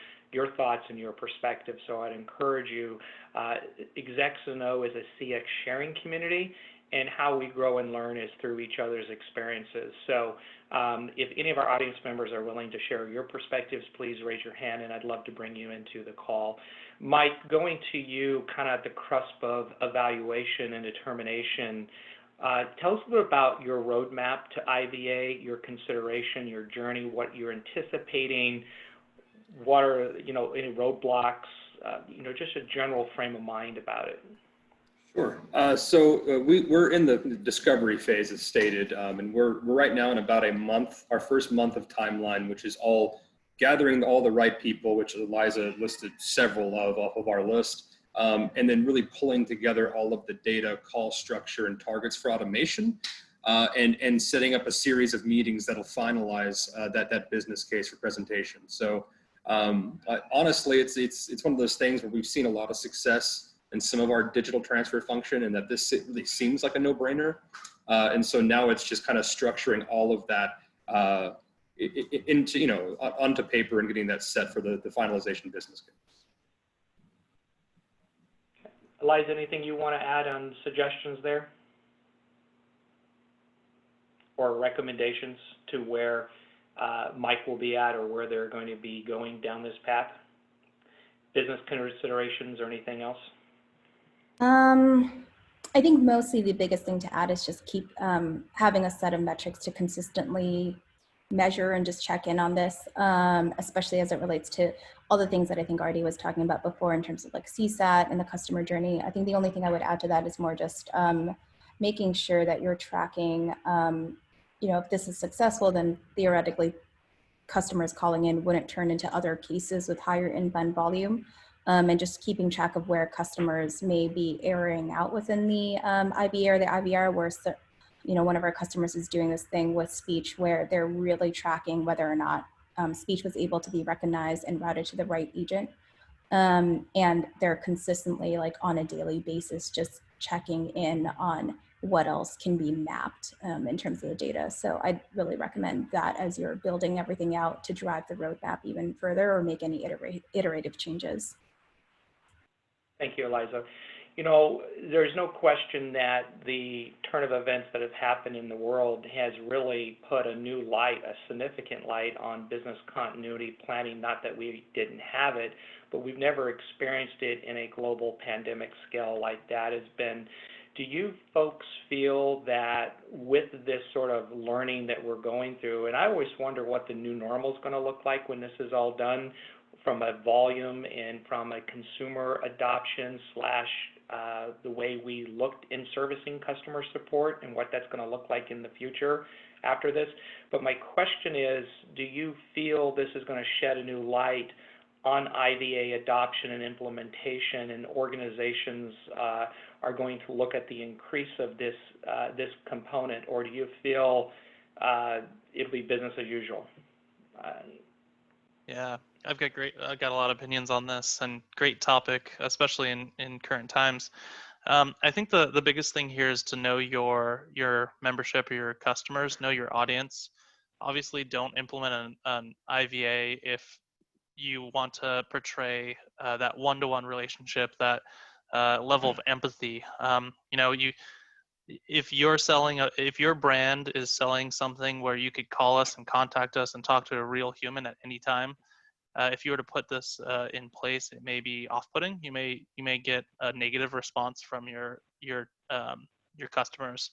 Speaker 1: thoughts and your perspective. So I'd encourage you. Execs know is a CX sharing community, and how we grow and learn is through each other's experiences. So if any of our audience members are willing to share your perspectives, please raise your hand, and I'd love to bring you into the call. Mike, going to you kind of at the cusp of evaluation and determination, tell us a little about your roadmap to IVA, your consideration, your journey, what you're anticipating, what are, any roadblocks, just a general frame of mind about it.
Speaker 2: Sure. So we're in the discovery phase, as stated, and we're right now in about a month, our first month of timeline, which is all gathering all the right people, which Eliza listed several of off of our list, and then really pulling together all of the data, call structure, and targets for automation, and setting up a series of meetings that'll finalize that business case for presentation. So honestly, it's one of those things where we've seen a lot of success in some of our digital transfer function, and that this really seems like a no-brainer. And so now it's just kind of structuring all of that into, onto paper and getting that set for the finalization business case.
Speaker 1: Eliza, anything you want to add on suggestions there? Or recommendations to where Mike will be at, or where they're going to be going down this path? Business considerations or anything else?
Speaker 4: I think mostly the biggest thing to add is just keep having a set of metrics to consistently measure and just check in on this, especially as it relates to all the things that I think Artie was talking about before in terms of like CSAT and the customer journey. I think the only thing I would add to that is more just making sure that you're tracking, if this is successful, then theoretically customers calling in wouldn't turn into other cases with higher inbound volume. And just keeping track of where customers may be erroring out within the IVA or the IVR, where one of our customers is doing this thing with speech where they're really tracking whether or not speech was able to be recognized and routed to the right agent. And they're consistently, like on a daily basis, just checking in on what else can be mapped in terms of the data. So I'd really recommend that as you're building everything out to drive the roadmap even further or make any iterative changes.
Speaker 1: Thank you, Eliza. There's no question that the turn of events that have happened in the world has really put a new light, a significant light on business continuity planning. Not that we didn't have it, but we've never experienced it in a global pandemic scale like that has been. Do you folks feel that with this sort of learning that we're going through, and I always wonder what the new normal is going to look like when this is all done, from a volume and from a consumer adoption slash the way we looked in servicing customer support and what that's going to look like in the future after this. But my question is, do you feel this is going to shed a new light on IVA adoption and implementation, and organizations are going to look at the increase of this component, or do you feel it'll be business as usual?
Speaker 3: Yeah, I've got a lot of opinions on this, and great topic, especially in current times. I think the biggest thing here is to know your membership or your customers, know your audience. Obviously, don't implement an IVA if you want to portray that one-to-one relationship, that level of empathy. If your brand is selling something where you could call us and contact us and talk to a real human at any time, if you were to put this in place, it may be off-putting. You may get a negative response from your customers.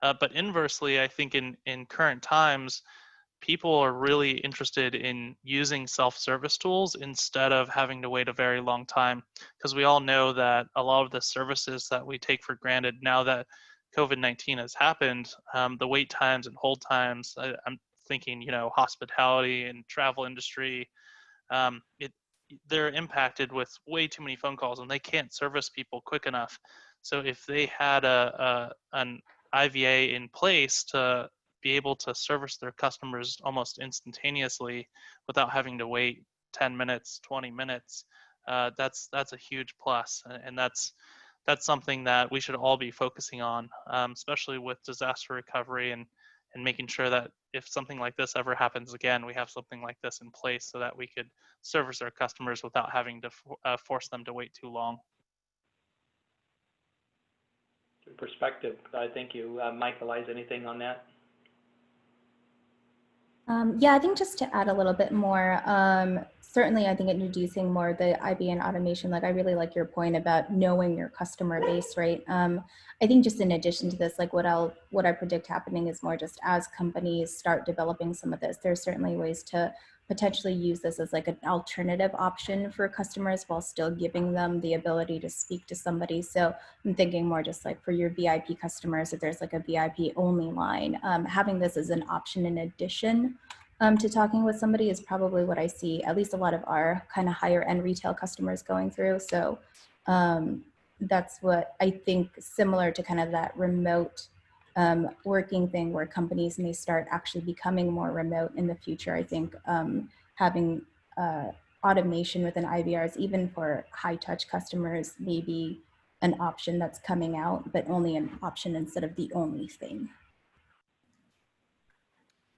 Speaker 3: But inversely, I think in current times, people are really interested in using self-service tools instead of having to wait a very long time, because we all know that a lot of the services that we take for granted now that COVID-19 has happened, the wait times and hold times, I'm thinking, hospitality and travel industry, they're impacted with way too many phone calls and they can't service people quick enough. So if they had an IVA in place to be able to service their customers almost instantaneously without having to wait 10 minutes, 20 minutes, that's a huge plus. And that's something that we should all be focusing on, especially with disaster recovery and making sure that if something like this ever happens again, we have something like this in place so that we could service our customers without having to force them to wait too long.
Speaker 1: Good perspective. Thank you. Mike, Eliza, anything on that?
Speaker 4: Yeah, I think just to add a little bit more, certainly I think introducing more of the IB and automation, like I really like your point about knowing your customer base, right? I think just in addition to this, like what I predict happening is more just as companies start developing some of this, there's certainly ways to potentially use this as like an alternative option for customers while still giving them the ability to speak to somebody. So I'm thinking more just like for your VIP customers, if there's like a VIP only line, having this as an option in addition to talking with somebody is probably what I see at least a lot of our kind of higher end retail customers going through. So that's what I think, similar to kind of that remote working thing where companies may start actually becoming more remote in the future. I think having automation within IVRs, even for high touch customers, may be an option that's coming out, but only an option instead of the only thing.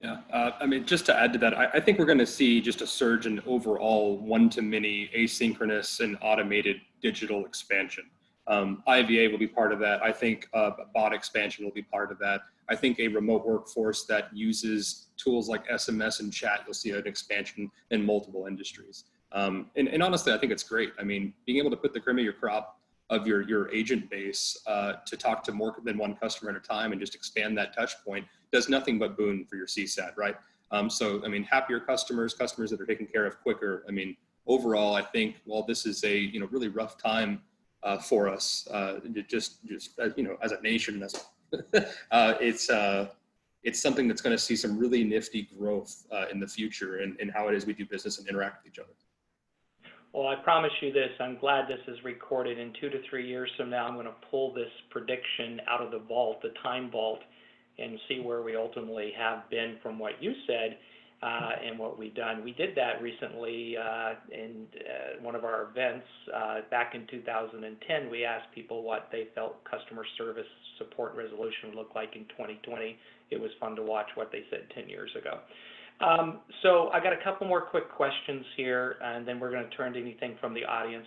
Speaker 2: Yeah, I mean, just to add to that, I think we're going to see just a surge in overall one-to-many asynchronous and automated digital expansion. IVA will be part of that. I think bot expansion will be part of that. I think a remote workforce that uses tools like SMS and chat, you'll see an expansion in multiple industries. And honestly, I think it's great. I mean, being able to put the cream of your crop of your agent base to talk to more than one customer at a time and just expand that touch point does nothing but boon for your CSAT, right? So, I mean, happier customers that are taken care of quicker. I mean, overall, I think while this is a really rough time for us, just as a nation, it's something that's going to see some really nifty growth in the future in how it is we do business and interact with each other.
Speaker 1: Well, I promise you this, I'm glad this is recorded. In 2 to 3 years from now, I'm going to pull this prediction out of the vault, the time vault, and see where we ultimately have been from what you said and what we've done. We did that recently in one of our events back in 2010. We asked people what they felt customer service support resolution would look like in 2020. It was fun to watch what they said 10 years ago. So I got a couple more quick questions here, and then we're going to turn to anything from the audience.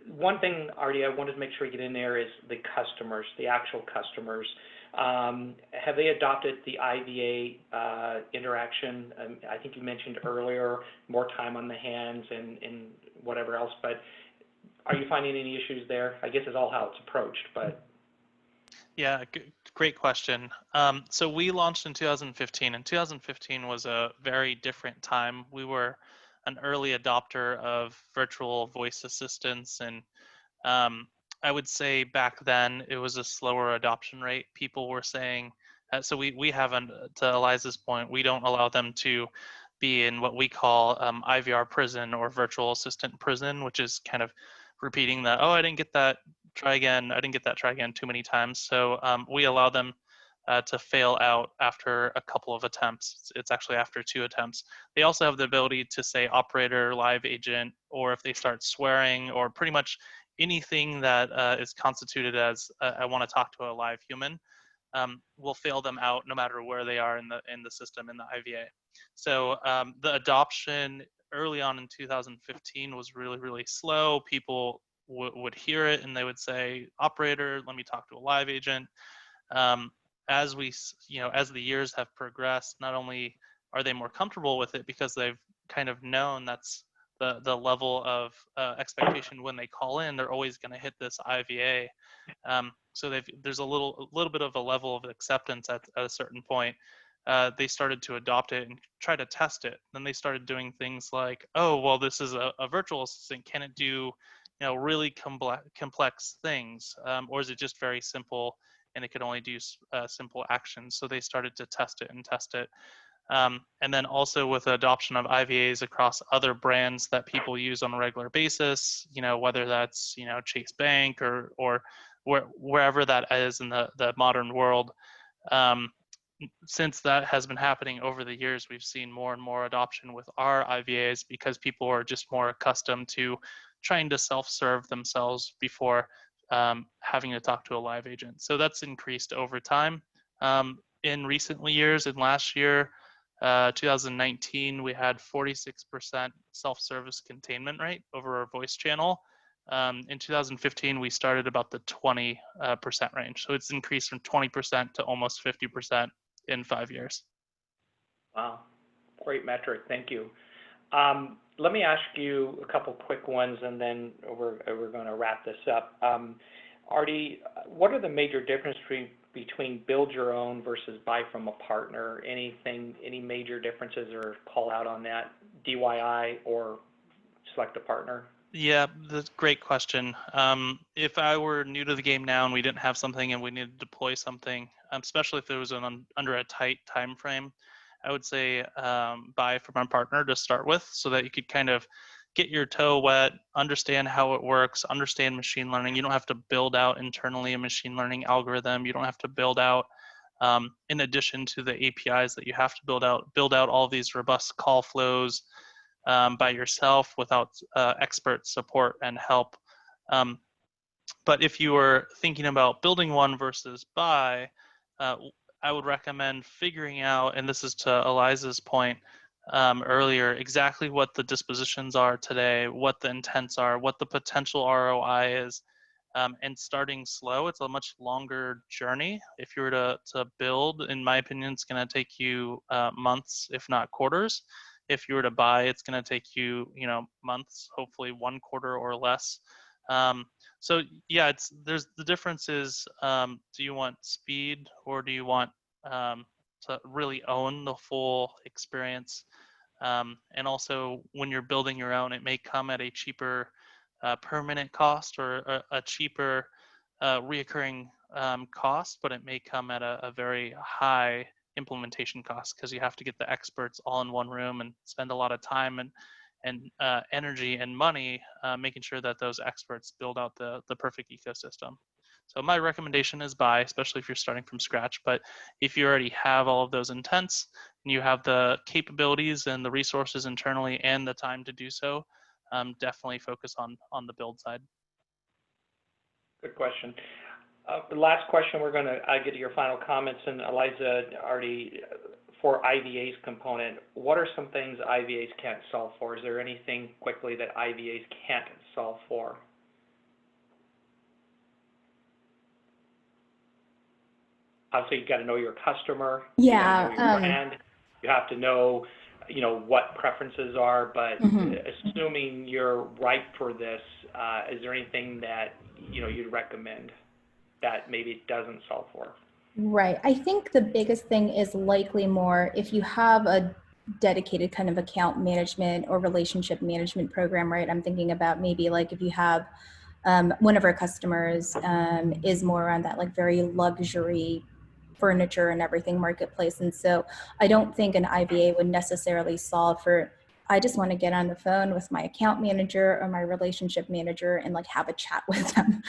Speaker 1: One thing, Artie, I wanted to make sure we get in there is the customers, the actual customers. Have they adopted the IVA interaction? I think you mentioned earlier more time on the hands and whatever else, but are you finding any issues there? I guess it's all how it's approached, but.
Speaker 3: Yeah, great question. So we launched in 2015, and 2015 was a very different time. We were an early adopter of virtual voice assistants, and I would say back then it was a slower adoption rate. People were saying, so we haven't, to Eliza's point, we don't allow them to be in what we call IVR prison or virtual assistant prison, which is kind of repeating the, oh, I didn't get that, try again, I didn't get that, try again too many times. So we allow them to fail out after a couple of attempts. It's actually after 2 attempts. They also have the ability to say operator, live agent, or if they start swearing or pretty much anything that is constituted as I want to talk to a live human, will fail them out no matter where they are in the system, in the IVA. So the adoption early on in 2015 was really, really slow. People would hear it and they would say, operator, let me talk to a live agent. As we, as the years have progressed, not only are they more comfortable with it because they've kind of known that's the level of expectation when they call in, they're always going to hit this IVA. So there's a little bit of a level of acceptance at a certain point. They started to adopt it and try to test it. Then they started doing things like, oh, well, this is a virtual assistant. Can it do, really complex things, or is it just very simple and it could only do simple actions? So they started to test it and test it. And then also with the adoption of IVAs across other brands that people use on a regular basis, whether that's, Chase Bank or wherever that is in the modern world. Since that has been happening over the years, we've seen more and more adoption with our IVAs because people are just more accustomed to trying to self-serve themselves before having to talk to a live agent. So that's increased over time. In recent years, in last year, 2019, we had 46% self-service containment rate over our voice channel. In 2015, we started about the 20% range. So it's increased from 20% to almost 50% in 5 years.
Speaker 1: Wow, great metric. Thank you. Let me ask you a couple quick ones, and then we're going to wrap this up. Artie, what are the major differences between build your own versus buy from a partner? Any major differences or call out on that, DIY or select a partner?
Speaker 3: Yeah, that's a great question. If I were new to the game now and we didn't have something and we needed to deploy something, especially if it was under a tight time frame, I would say buy from our partner to start with, so that you could kind of get your toe wet, understand how it works, understand machine learning. You don't have to build out internally a machine learning algorithm. You don't have to build out, in addition to the APIs that you have to build out all these robust call flows by yourself without expert support and help. But if you were thinking about building one versus buy, I would recommend figuring out, and this is to Eliza's point earlier, exactly what the dispositions are today, what the intents are, what the potential ROI is, and starting slow. It's a much longer journey. If you were to build, in my opinion, it's going to take you months, if not quarters. If you were to buy, it's going to take you, months, hopefully 1 quarter or less. So yeah, there's the difference is, do you want speed or do you want to really own the full experience? And also when you're building your own, it may come at a cheaper permanent cost or a cheaper reoccurring cost, but it may come at a very high implementation cost because you have to get the experts all in one room and spend a lot of time and energy and money making sure that those experts build out the perfect ecosystem. So my recommendation is buy, especially if you're starting from scratch. But if you already have all of those intents and you have the capabilities and the resources internally and the time to do so, definitely focus on the build side.
Speaker 1: Good question. The last question, we're going to get to your final comments, and Eliza already, for IVA's component, what are some things IVAs can't solve for? Is there anything quickly that IVAs can't solve for? Obviously, you got to know your customer.
Speaker 4: Yeah.
Speaker 1: You got to know your brand. You have to know, what preferences are. But assuming you're ripe for this, is there anything that you'd recommend that maybe it doesn't solve for?
Speaker 4: Right. I think the biggest thing is likely more if you have a dedicated kind of account management or relationship management program, right? I'm thinking about maybe like if you have one of our customers is more around that like very luxury furniture and everything marketplace. And so I don't think an IVA would necessarily solve for, I just want to get on the phone with my account manager or my relationship manager and like have a chat with them,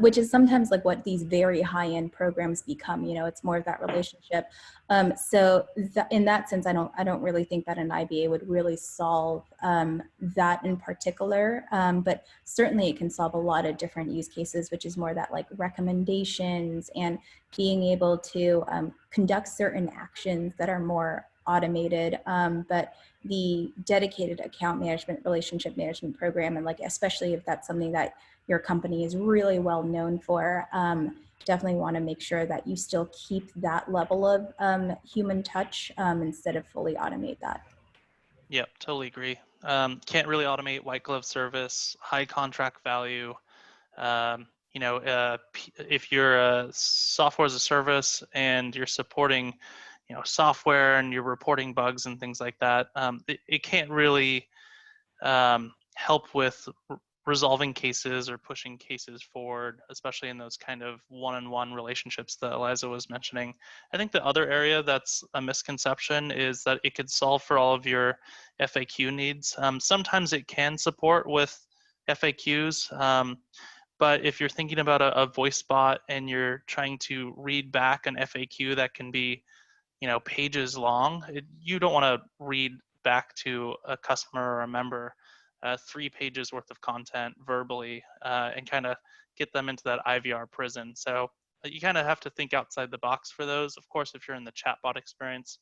Speaker 4: which is sometimes like what these very high-end programs become. It's more of that relationship. So in that sense, I don't really think that an IVA would really solve that in particular, but certainly it can solve a lot of different use cases, which is more that like recommendations and being able to conduct certain actions that are more automated, but the dedicated account management, relationship management program, and like especially if that's something that your company is really well known for, definitely want to make sure that you still keep that level of human touch instead of fully automate that.
Speaker 3: Yep, totally agree. Can't really automate white glove service, high contract value. If you're a software as a service and you're supporting software and you're reporting bugs and things like that, it can't really help with resolving cases or pushing cases forward, especially in those kind of one-on-one relationships that Eliza was mentioning. I think the other area that's a misconception is that it could solve for all of your FAQ needs. Sometimes it can support with FAQs, but if you're thinking about a voice bot and you're trying to read back an FAQ that can be pages long, you don't want to read back to a customer or a member 3 pages worth of content verbally and kind of get them into that IVR prison. So you kind of have to think outside the box for those. Of course, if you're in the chatbot experience,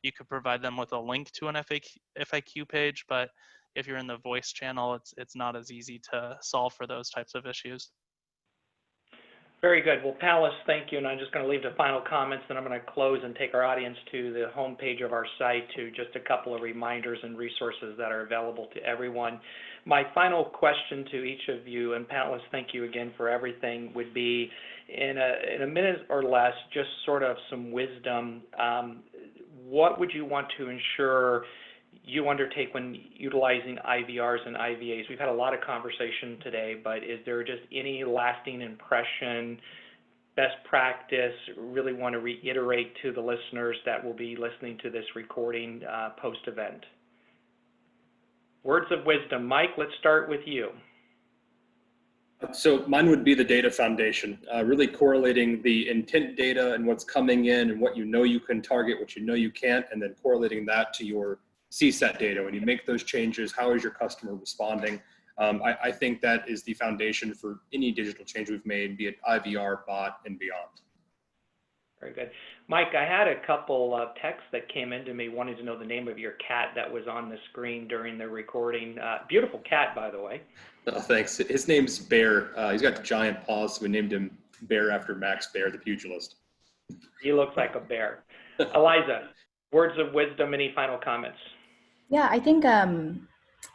Speaker 3: you could provide them with a link to an FAQ page, but if you're in the voice channel, it's not as easy to solve for those types of issues.
Speaker 1: Very good. Well, panelists, thank you. And I'm just going to leave the final comments, and I'm going to close and take our audience to the homepage of our site to just a couple of reminders and resources that are available to everyone. My final question to each of you, and panelists, thank you again for everything, would be in a minute or less, just sort of some wisdom. What would you want to ensure you undertake when utilizing IVRs and IVAs? We've had a lot of conversation today, but is there just any lasting impression, best practice, really want to reiterate to the listeners that will be listening to this recording post-event? Words of wisdom. Mike, let's start with you.
Speaker 2: So mine would be the data foundation, really correlating the intent data and what's coming in and what you can target, what you can't, and then correlating that to your CSAT data. When you make those changes, how is your customer responding? I think that is the foundation for any digital change we've made, be it IVR, bot, and beyond. Very
Speaker 1: good. Mike, I had a couple of texts that came into me wanting to know the name of your cat that was on the screen during the recording. Beautiful cat, by the way. Oh, thanks. His name's Bear. He's got giant paws, so we named him Bear after Max Bear, the pugilist. He looks like a bear. Eliza, words of wisdom, any final comments?
Speaker 4: Yeah, I think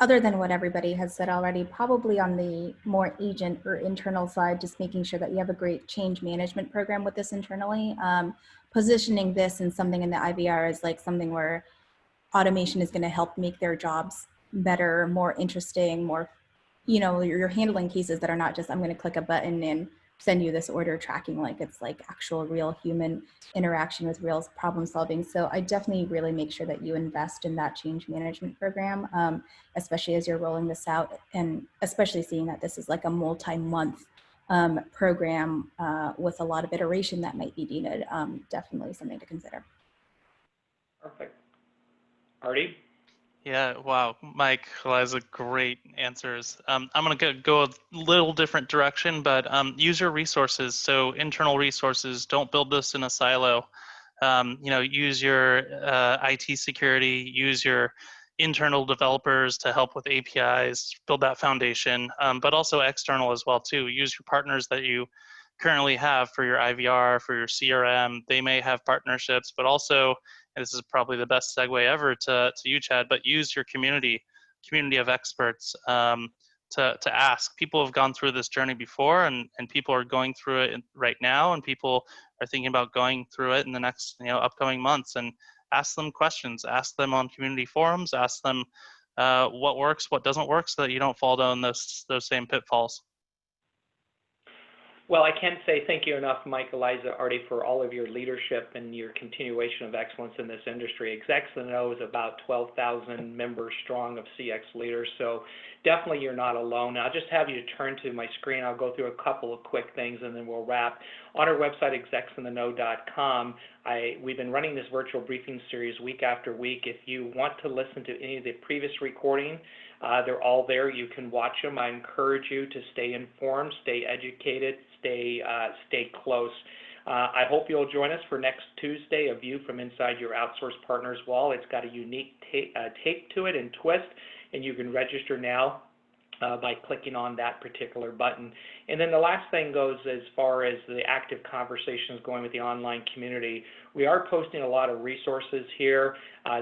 Speaker 4: other than what everybody has said already, probably on the more agent or internal side, just making sure that you have a great change management program with this internally. Positioning this in something in the IVR is like something where automation is going to help make their jobs better, more interesting, more, you're handling cases that are not just, I'm going to click a button and send you this order tracking, like it's like actual real human interaction with real problem solving. So I definitely really make sure that you invest in that change management program, especially as you're rolling this out, and especially seeing that this is like a multi-month program with a lot of iteration that might be needed. Definitely something to consider.
Speaker 1: Perfect. Artie?
Speaker 3: Yeah, wow, Mike, Eliza, great answers. I'm going to go a little different direction, but use your resources. So internal resources, don't build this in a silo. Use your IT security, use your internal developers to help with APIs, build that foundation, but also external as well too. Use your partners that you currently have for your IVR, for your CRM. They may have partnerships, but also, and this is probably the best segue ever to you, Chad, but use your community of experts to ask. People have gone through this journey before, and people are going through it right now, and people are thinking about going through it in the next upcoming months. And ask them questions, ask them on community forums, ask them what works, what doesn't work, so that you don't fall down those same pitfalls.
Speaker 1: Well, I can't say thank you enough, Mike, Eliza, Artie, for all of your leadership and your continuation of excellence in this industry. Execs in the Know is about 12,000 members strong of CX leaders, so definitely you're not alone. I'll just have you turn to my screen. I'll go through a couple of quick things and then we'll wrap. On our website, execsintheknow.com, we've been running this virtual briefing series week after week. If you want to listen to any of the previous recording, they're all there. You can watch them. I encourage you to stay informed, stay educated, stay close. I hope you'll join us for next Tuesday, A View from Inside Your Outsourced Partner's Wall. It's got a unique take to it and twist, and you can register now by clicking on that particular button. And then the last thing goes as far as the active conversations going with the online community. We are posting a lot of resources here.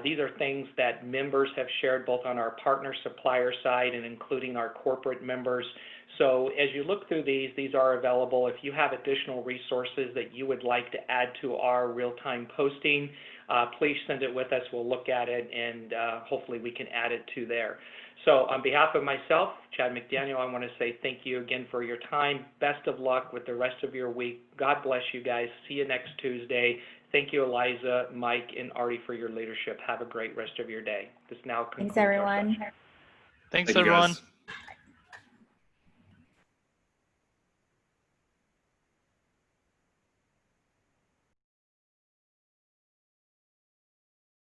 Speaker 1: These are things that members have shared both on our partner supplier side and including our corporate members. So as you look through these are available. If you have additional resources that you would like to add to our real-time posting, please send it with us. We'll look at it and hopefully we can add it to there. So on behalf of myself, Chad McDaniel, I want to say thank you again for your time. Best of luck with the rest of your week. God bless you guys. See you next Tuesday. Thank you, Eliza, Mike, and Artie for your leadership. Have a great rest of your day. This now concludes
Speaker 4: Thanks, everyone.
Speaker 3: Thanks,
Speaker 2: Thank you,
Speaker 3: everyone.
Speaker 2: guys.